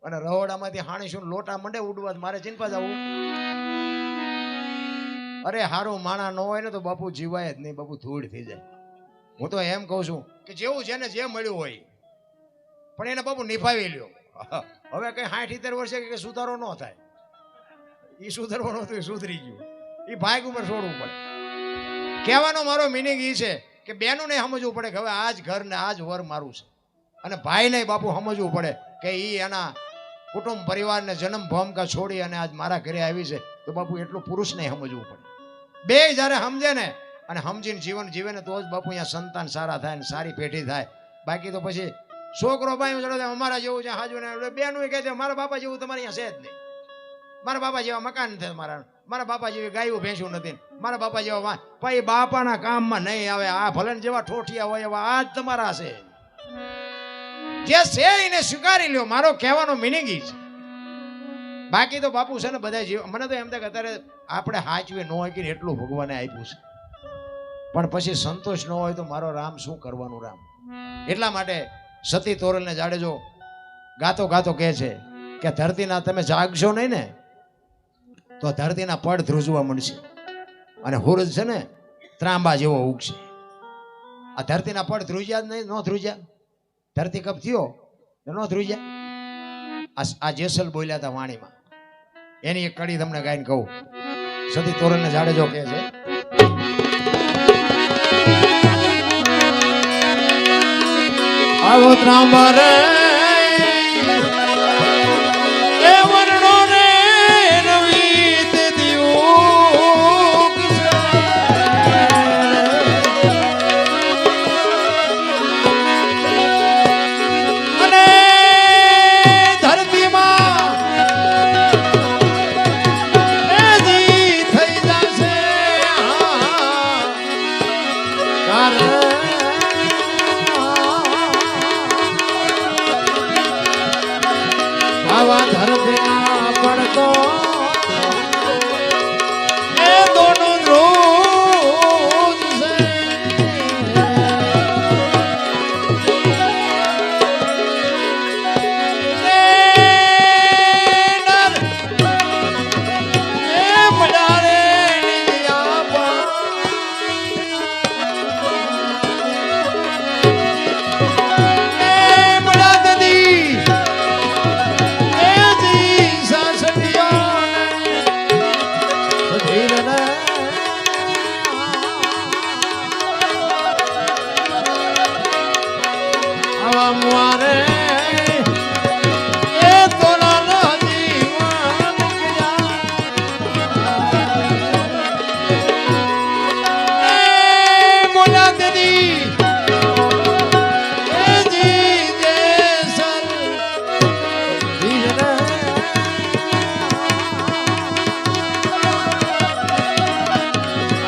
A: અને રહોડામાંથી હાણીશું લોટા મંડે ઉડવા, મારે ચિંતા જવું? અરે હારું માણા ન હોય ને તો બાપુ જીવાય જ નહીં, બાપુ ધૂળ થઈ જાય. હું તો એમ કહું છું કે જેવું જેને જે મળ્યું હોય પણ એને બાપુ નિભાવી લ્યો. હવે કઈ 60-70 વર્ષે કે સુધારો ન થાય, એ સુધારવાનું હતું, એ સુધરી ગયું, એ ભાગ ઉપર છોડવું પડે. કહેવાનો મારો મિનિંગ એ છે કે બેનું ને સમજવું પડે કે હવે આજ ઘર ને આજ વર મારું છે, અને ભાઈ ને બાપુ સમજવું પડે કે એ એના કુટુંબ પરિવારને જન્મ ભૂમિકા છોડી અને આજ મારા ઘરે આવી છે, તો બાપુ એટલું પુરુષને સમજવું પડે. બે જ્યારે સમજે ને અને સમજીને જીવન જીવે ને તો જ બાપુ અહીંયા સંતાન સારા થાય ને સારી પેઢી થાય. બાકી તો પછી છોકરો ભાઈ ચડો અમારા જેવું છે હાજુ ને બેનું કહે છે મારા બાપા જેવું તમારે અહીંયા છે જ નહીં. મારા બાપા જેવા મકાન નથી મારા બાપા જેવી ગાયું ભેંસું નથી, મારા બાપા જેવા ભાઈ બાપાના કામમાં નહીં આવે. આ ભલે જેવા ઠોઠિયા હોય એવા આ જ તમારા છે. જે છે એને સ્વીકારી લ્યો, મારો કહેવાનો મિનિંગ ઈ છે. બાકી તો બાપુ છે ને બધા જીવ મને તો એમ થાય કે અત્યારે આપણે હાચવી ન હોય કે એટલું ભગવાને આપ્યું છે, પણ પછી સંતોષ ન હોય તો મારો રામ શું કરવાનું રામ. એટલા માટે સતી તોરલને જાડેજો ગાતો ગાતો કહે છે કે ધરતીના તમે જાગશો નહીં ને તો ધરતીના પડ ધ્રુજવા મળશે અને હુરજ છે ને ત્રાંબા જેવો ઉગશે. આ ધરતીના પડ ધ્રુજ્યા જ નહીં, ન ધ્રુજ્યા. ધરતી કપ થયો ન ધ્રુજ્યા. આ જેસલ બોલ્યા હતા વાણીમાં, એની એક કડી તમને ગાઈને કહું. સતી તોરલને જાડેજો કહે છે આવો ત્રાંબા રે એ વર્ણો રે નવીત દિયુગ અને ધરતીમાં એજી થઈ જશે આવા ધરતીના પડતો એ દોનું ધ્રુજ છે. એ મડારે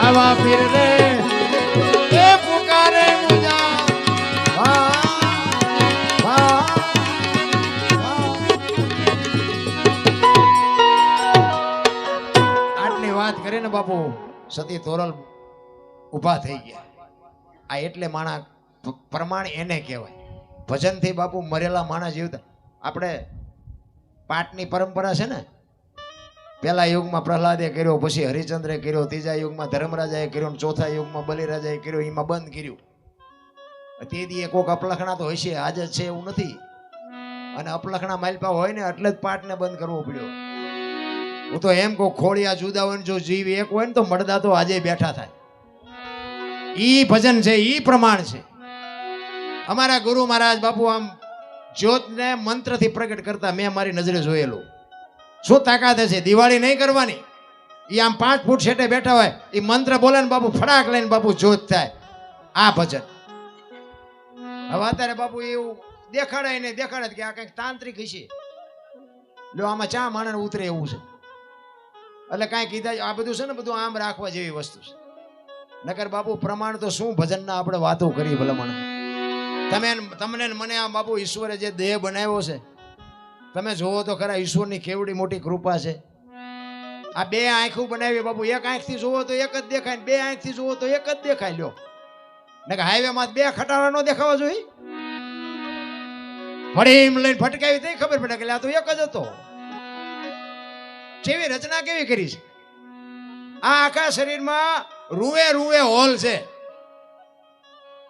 A: આવા પીર રે એ પુકારે મુજા આટલી વાત કરીને બાપુ સતી તોરલ ઊભા થઈ ગયા. આ એટલે માણા પ્રમાણ એને કહેવાય. ભજનથી બાપુ મરેલા માણા જીવતા. આપણે પાઠની પરંપરા છે ને, પહેલા યુગમાં પ્રહલાદે કર્યો, પછી હરિચંદ્રે કર્યો, ત્રીજા યુગમાં ધર્મરાજાએ કર્યો, ચોથા યુગમાં બલિરાજાએ કર્યો, એમાં બંધ કર્યું. તે દી કોક અપલખણા તો હશે, આજે છે એવું નથી. અને અપલખણા માલપા હોય ને એટલે જ પાઠને બંધ કરવો પડ્યો. હું તો એમ કહું ખોડિયા જુદા હોય ને જો જીવ એક હોય ને તો મળદા તો આજે બેઠા થાય. ઈ ભજન છે, ઈ પ્રમાણ છે. અમારા ગુરુ મહારાજ બાપુ આમ જ્યોતને મંત્રથી પ્રગટ કરતા મેં મારી નજરે જોયેલું. શું તાકાત છે, દિવાળી નહીં કરવાની. એ આમ 5 ફૂટ છેટે બેઠા હોય, એ મંત્ર બોલે ને બાપુ ફડાક લઈને બાપુ જોત થાય. આ ભજન હવે અત્યારે બાપુ એવું દેખાડાય ને દેખાડે કે આ કંઈક તાંત્રિક હશે. લો આમાં ચા માણસ ઉતરે એવું છે. એટલે કાંઈ કીધા આ બધું છે ને બધું આમ રાખવા જેવી વસ્તુ છે. નકર બાપુ પ્રમાણ તો શું ભજનના આપણે વાતો કરી ભલામણ. તમને મને આ બાપુ ઈશ્વરે જે દેહ બનાવ્યો છે તમે જોવો તો ખરા, ઈશ્વરની કેવડી મોટી કૃપા છે. આ 2 આંખો બનાવી બાપુ, એક આંખથી જોવો તો એક જ દેખાય, 2 આંખથી જોવો તો એક જ દેખાય. લ્યો ને હાઈવે માં 2 ખટારા નો દેખાવા જોઈએ. ફડીમ લઈને ફટકાવી તો ખબર પડે કે આ તો એક જ હતો. જેવી રચના કેવી કરી છે. આ આખા શરીરમાં રૂએ રૂએ હોલ છે,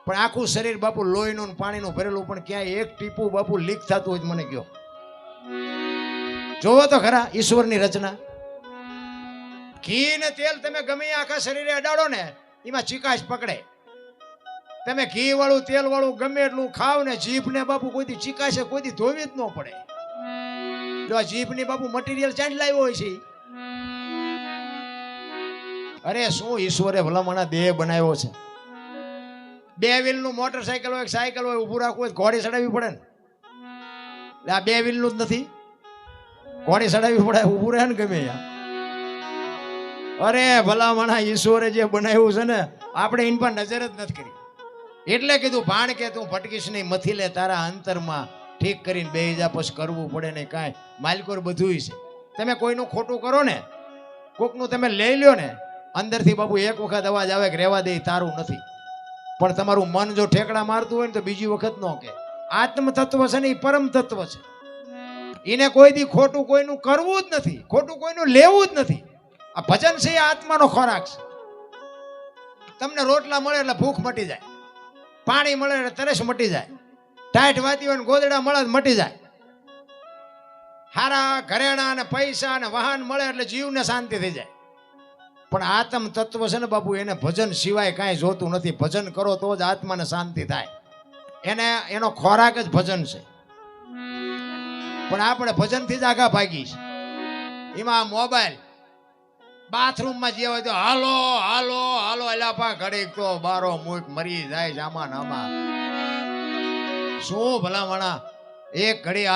A: પણ આખું શરીર બાપુ લોહીનું પાણીનું ભરેલું, પણ ક્યાંય એક ટીપું બાપુ લીક થતું હોય મને કયો. જોવો તો ખરા ઈશ્વરની રચના. ઘી ને તેલ તમે ગમે આખા શરીરે અડાડો ને એમાં ચીકાશ પકડે. તમે ઘી વાળું તેલ વાળું ગમે એટલું ખાવ ને જીભ ને બાપુ કોઈ ચીકાશે કોઈ ધોવી જ ન પડે. જો આ જીભની બાપુ મટીરિયલ ચાંદ લાવ્યો હોય છે. અરે શું ઈશ્વરે ભલામણા દેહ બનાવ્યો છે. 2 વ્હીલનું મોટરસાયકલ હોય સાયકલ હોય ઊભું રાખવું હોય ઘોડી ચડાવવી પડે ને. એટલે આ 2 વ્હીલનું જ નથી, ઘોડી ચડાવવી પડે, ઊભું રહે ને ગમે યાર. અરે ભલામણા ઈશ્વરે જે બનાવ્યું છે ને આપણે એની પર નજર જ નથી કરી. એટલે કીધું ભાણ કે તું ભટકીશ નહીં, મથી લે તારા અંતરમાં ઠીક કરીને બે જા પછી કરવું પડે ને કાંઈ માલિકોર બધું છે. તમે કોઈનું ખોટું કરો ને, કોકનું તમે લઈ લ્યો ને, અંદરથી બાપુ એક વખત અવાજ આવે કે રહેવા દે તારું નથી, પણ તમારું મન જો ઠેકડા મારતું હોય ને તો બીજી વખત ન કે. આત્મ તત્વ છે ને એ પરમ તત્વ છે, એને કોઈ દી ખોટું કોઈનું કરવું જ નથી, ખોટું કોઈનું લેવું જ નથી. આ ભજન છે એ આત્માનો ખોરાક છે. તમને રોટલા મળે એટલે ભૂખ મટી જાય, પાણી મળે એટલે તરસ મટી જાય, ટાઈટ વાતી હોય ને ગોદડા મળે મટી જાય, હારા ઘરેણા અને પૈસા અને વાહન મળે એટલે જીવને શાંતિ થઈ જાય. પણ આત્મ તત્વ છે ને બાપુ એને ભજન સિવાય કાંઈ જોતું નથી. ભજન કરો તો જ આત્માને શાંતિ થાય. એનો ખોરાક જ ભજન છે. પણ આપણે ભજનથી જ આગા ભાગી છે. એમાં મોબાઈલ બાથરૂમમાં જે હોય તો હાલો હાલો હાલો એલાપા ઘડીક તો બારો મૂક મરી જાય છે આમાં આમાં. શું ભલામણા એક ઘડી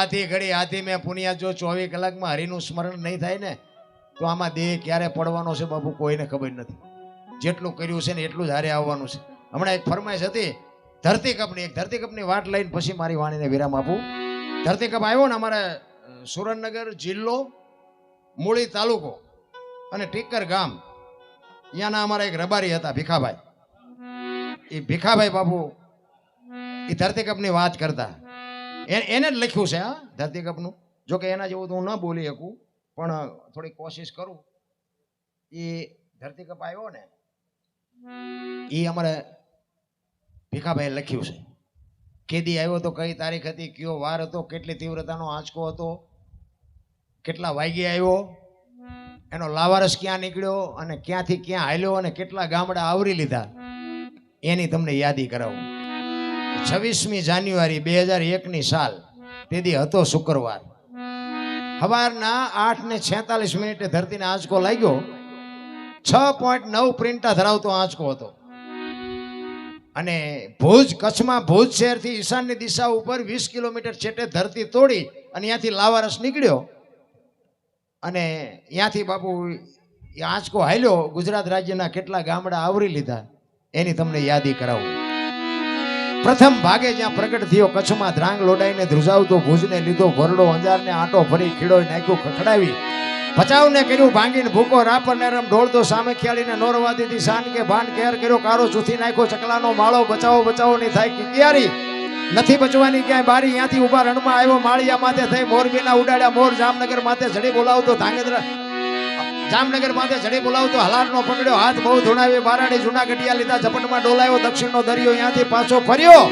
A: હાથી મેં પુનિયા જો 24 કલાકમાં હરિનું સ્મરણ નહીં થાય ને તો આમાં દેહ ક્યારે પડવાનો છે બાપુ કોઈને ખબર નથી. જેટલું કર્યું છે ને એટલું જ હારે આવવાનું છે. હમણાં એક ફરમાઈશ હતી ધરતીકપની, એક ધરતીકપની વાટ લઈને પછી મારી વાણીને વિરામ આપું. ધરતીકપ આવ્યો ને અમારે સુરેન્દ્રનગર જિલ્લો, મૂળી તાલુકો અને ટીકર ગામ, અહીંયાના અમારા એક રબારી હતા ભીખાભાઈ. એ ભીખાભાઈ બાપુ એ ધરતીકપની વાત કરતા, એને જ લખ્યું છે હા ધરતીકપનું. જોકે એના જેવું તો હું ન બોલી શકું પણ થોડી કોશિશ કરું. એ ધરતીકપ આવ્યો ને એ અમારે ભીખાભાઈ લખ્યું છે. કેદી આવ્યો તો કઈ તારીખ હતી, કયો વાર હતો, કેટલી તીવ્રતાનો આંચકો હતો, કેટલા વાગ્યે આવ્યો, એનો લાવારસ ક્યાં નીકળ્યો અને ક્યાંથી ક્યાં હાલ્યો અને કેટલા ગામડા આવરી લીધા એની તમને યાદી કરાવું. 26મી જાન્યુઆરી 2001ની સાલ, તેથી હતો શુક્રવાર. સવારના 8:46 ધરતીને આંચકો લાગ્યો. 6.9 પ્રિન્ટા ધરાવતો આંચકો હતો. અને ભુજ, કચ્છમાં ભુજ શહેરથી ઈશાનની દિશા ઉપર 20 કિલોમીટર છેટે ધરતી તોડી અને ત્યાંથી લાવારસ નીકળ્યો. અને ત્યાંથી બાપુ આંચકો હાલ્યો, ગુજરાત રાજ્યના કેટલા ગામડા આવરી લીધા એની તમને યાદી કરાવું. પ્રથમ ભાગે જ્યાં પ્રગટ થયો કચ્છમાં ધ્રાંગ લોડાઈને ધ્રુજાવતો, ભુજને લીધો ભરડો, અંજારને આંટો ફરી ખીડોય નાખ્યું ખખડાવી, ભચાઉને કર્યું ભાંગીને ભૂકો, રાપરને રમ ઢોળતો, સામે ખ્યાલીને નોરવાદીથી શાન કે ભાન કેર કર્યો, કારો ચૂથી નાખ્યો ચકલાનો માળો, બચાવો બચાવો ની થાય કિકિયારી, નથી બચવાની ક્યાંય બારી, ત્યાંથી ઉભા રણમાં આવ્યો માળિયા માથે થઈ, મોરબીના ઉડાડ્યા મોર, જામનગર માથે ઝડી બોલાવતો ધાંગધ્રા, જામનગર માથે ઝડી બોલાવતો હલારનો પકડ્યો હાથ, બહુ ધૂણાવી બારાડી, જૂના ગઢિયા લીધા ઝપટમાં ડોલાયો, દક્ષિણનો દરિયો ત્યાંથી પાછો ફર્યો,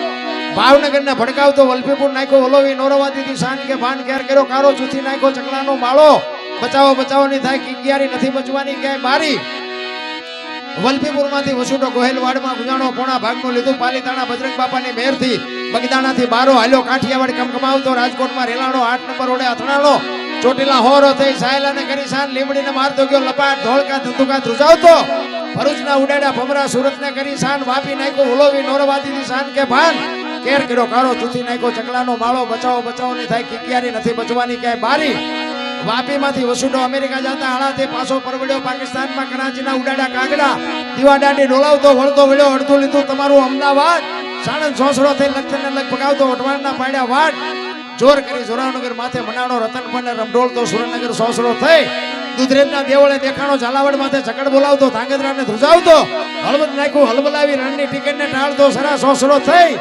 A: ભાવનગરને ભડકાવતો વલભીપુર નાખ્યો, ઓલોવી નોરવાદીથી શાન કે ભાન કેર કર્યો, કારો ચૂથી નાખ્યો ચકલાનો માળો, બચાવો બચાવો ની થાય કિકિયારી, નથી બચવાની ક્યાંય બારી, વલભીપુર માંથી વસુડો ગોહેલવાડમાં ગુજાણો, પોણા ભાગનું લીધું પાલીતાણા બજરંગ બાપાની મહેરથી, બગદાણાથી બારો હાલ્યો, કાઠિયાવાડ કમકમાવતો, રાજકોટમાં રેલાણો, 8 નંબર ઓડે અથડાણો, ચોટીલા હોરો થઈ, સાયલાને કરી શાન, લીમડીને મારતો ગયો લપાટ, ધોળકા ધંધુકા ધ્રુજાવતો, ભરૂચના ઉડાડ્યા ભમરા, સુરતને કરી શાન, વાપી નાખ્યો ઓલોવી નોરવાદીથી શાન કે ભાન કેર કર્યો, કારો ચૂથી નાખ્યો ચકલાનો માળો, બચાવો બચાવો ની થાય કિકિયારી, નથી બચવાની ક્યાંય બારી, વાપીમાંથી વસુડો અમેરિકા જતા હાળાથી પાછો પરવડ્યો, પાકિસ્તાનમાં કરાચીના ઉડાડા કાગડા, દીવાદાંડી ડોલાવતો વળતો વળ્યો, અડધું લીધું તમારું અમદાવાદ, સાણંદ સોસડો થઈ લખતરને લગ પગાવતો, વટવાણના પાડ્યા વાટ, જોર કરી જોરાવનગર માથે મનાણો, રતનપરને રમડોળતો, સુરેન્દ્રનગર સોસડો થઈ, દુધરેજના દેવળે દેખાણો, ઝાલાવાડ માથે ઝકડ બોલાવતો, ધાંગધ્રાને ધ્રુજાવતો, હળવદ નાખ્યું હલબલાવી, રણની ટિકિટને ટાળતો, સરા સોસડો થઈ,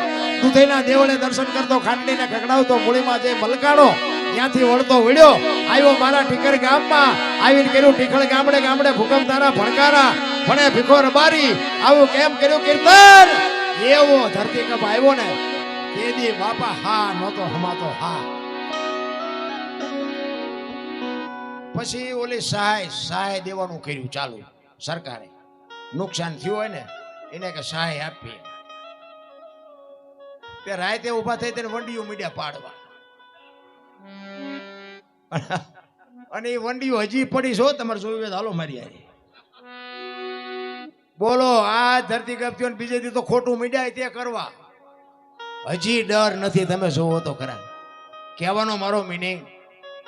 A: દુધઈના દેવળે દર્શન કરતો, ખાંડીને ખકડાવતો, મૂળીમાં જે મલકાણો, ત્યાંથી વળતો વળ્યો, આવ્યો મારા ટીકર ગામમાં, આવીને કર્યું ટીખળ ગામડે ગામડે ભૂકંપ તારા ભણકારા, ભણે ભીખો રબારી, આવું કેમ કર્યું કીર્તન, એવો ધરતીકપ આવ્યો ને કેદી બાપા હા નહોતો હમાતો હા. પછી ઓલી સહાય દેવાનું કર્યું ચાલુ સરકારે, નુકસાન થયું હોય ને એને કે સહાય આપી, તે રાતે ઉભા થઈ તેને વંડીઓ મીડિયા પાડવા, અને એ વંડીઓ હજી પડી છો તમારે જોયું હોય તો હાલો મારી આવી બોલો આ ધરતી કપતીઓ બીજે દી તો ખોટું મીડાય તે કરવા હજી ડર નથી તમે જોવો તો ખરા કહેવાનો મારો મિનિંગ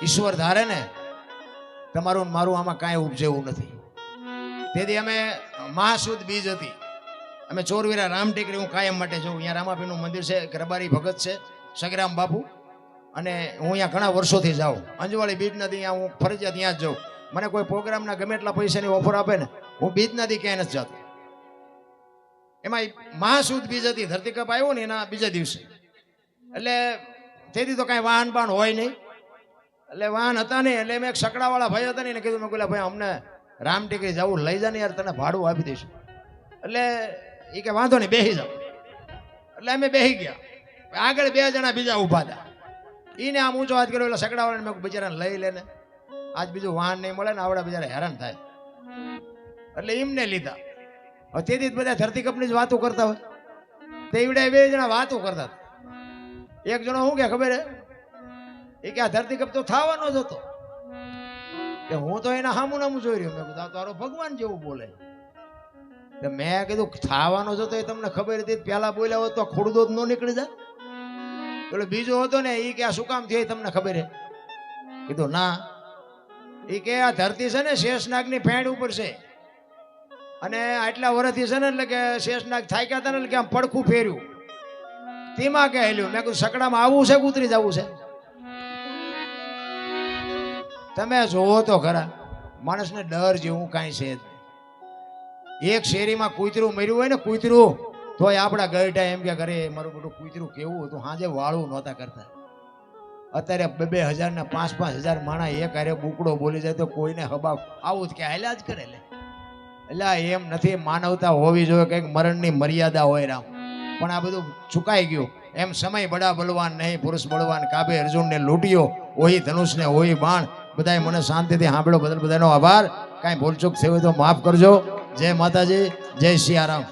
A: ઈશ્વર ધારે ને તમારું ને મારું આમાં કાંઈ ઉપજેવું નથી તેથી અમે મહાસુદ બીજ હતી અમે ચોરવીરા રામ ટેકરી હું કાયમ માટે જોઉં અહીંયા રામાપીરનું મંદિર છે રબારી ભગત છે સગરામ બાપુ અને હું અહીંયા ઘણા વર્ષોથી જાઉં અંજવાળી બીજ નદી અહીંયા હું ફરજિયાત ત્યાં જ જાઉં મને કોઈ પ્રોગ્રામના ગમે એટલા પૈસાની ઓફર આપે ને હું બીજ નદી ક્યાંય નથી જતો એમાં મહાસુદ બીજ હતી ધરતી કપ આવ્યો ને એના બીજા દિવસે એટલે તેથી તો કાંઈ વાહન બાહન હોય નહીં એટલે વાહન હતા નહીં એટલે મેં એક સકડાવાળા ભાઈ હતા ને કીધું મેં બોલા ભાઈ અમને રામ ટેકરી જવું લઈ જા ને યાર તને ભાડું આપી દઈશું એટલે એ કે વાંધો નહીં બેસી જાઓ એટલે અમે બેસી ગયા આગળ 2 જણા બીજા ઊભા હતા એને આમ ઊંચો હાથ કર્યો એટલે સકડાવાળાને મેં બિચારાને લઈ લે ને આજ બીજું વાહન નહીં મળે ને આવડા બિચારા હેરાન થાય એટલે એમને લીધા હવે તેથી જ બધા ધરતી કપની જ વાતો કરતા હોય તે એવડે 2 જણા વાતો કરતા એક જણો શું કે ખબર એ કે આ ધરતી કપ તો થવાનો જ હતો કે હું તો એના સામું નામું જોઈ રહ્યો મેં કીધું તારો ભગવાન જેવું બોલે મેં કીધું થવાનો જ હતો એ તમને ખબર હતી પેલા બોલ્યા હોત તો ખોડદો જ ન નીકળી જાય એટલે બીજો હતો ને એ કે આ શું કામ થયું તમને ખબર હે કીધું ના એ કે આ ધરતી છે ને શેષનાગની ફેણ ઉપર છે અને આટલા વર્ષથી છે ને એટલે કે શેષનાગ થાક્યા હતા ને એટલે કે આમ પડખું ફેર્યું તેમાં કે હેલ્યું મેં કીધું સકડામાં આવવું છે કે ઉતરી જવું છે તમે જોવો તો ખરા માણસને ડર જેવું કાંઈ છે એક શેરીમાં કૂતરું મર્યું હોય ને કૂતરું તોય આપણા ગરટા એમ કે કરે મારું બધું કૂતરું કેવું હતું હાજે વાળું નહોતા કરતા અત્યારે 2,000 ને 5,000 માણા એક હારે બુકડો બોલી જાય તો કોઈને હબાબ આવું જ કે હાલ્યા જ કરે એટલે એમ નથી માનવતા હોવી જોઈએ કંઈક મરણની મર્યાદા હોય રામ પણ આ બધું ચુકાઈ ગયું એમ સમય બડા બલવાન નહીં પુરુષ બળવાન કાબે અર્જુનને લૂંટ્યો ઓહી ધનુષને ઓહી બાણ બધાએ મને શાંતિથી સાંભળ્યો બદલ બધાનો આભાર કાંઈ ભૂલચૂક થયું હોય તો માફ કરજો જય માતાજી જય સિયારામ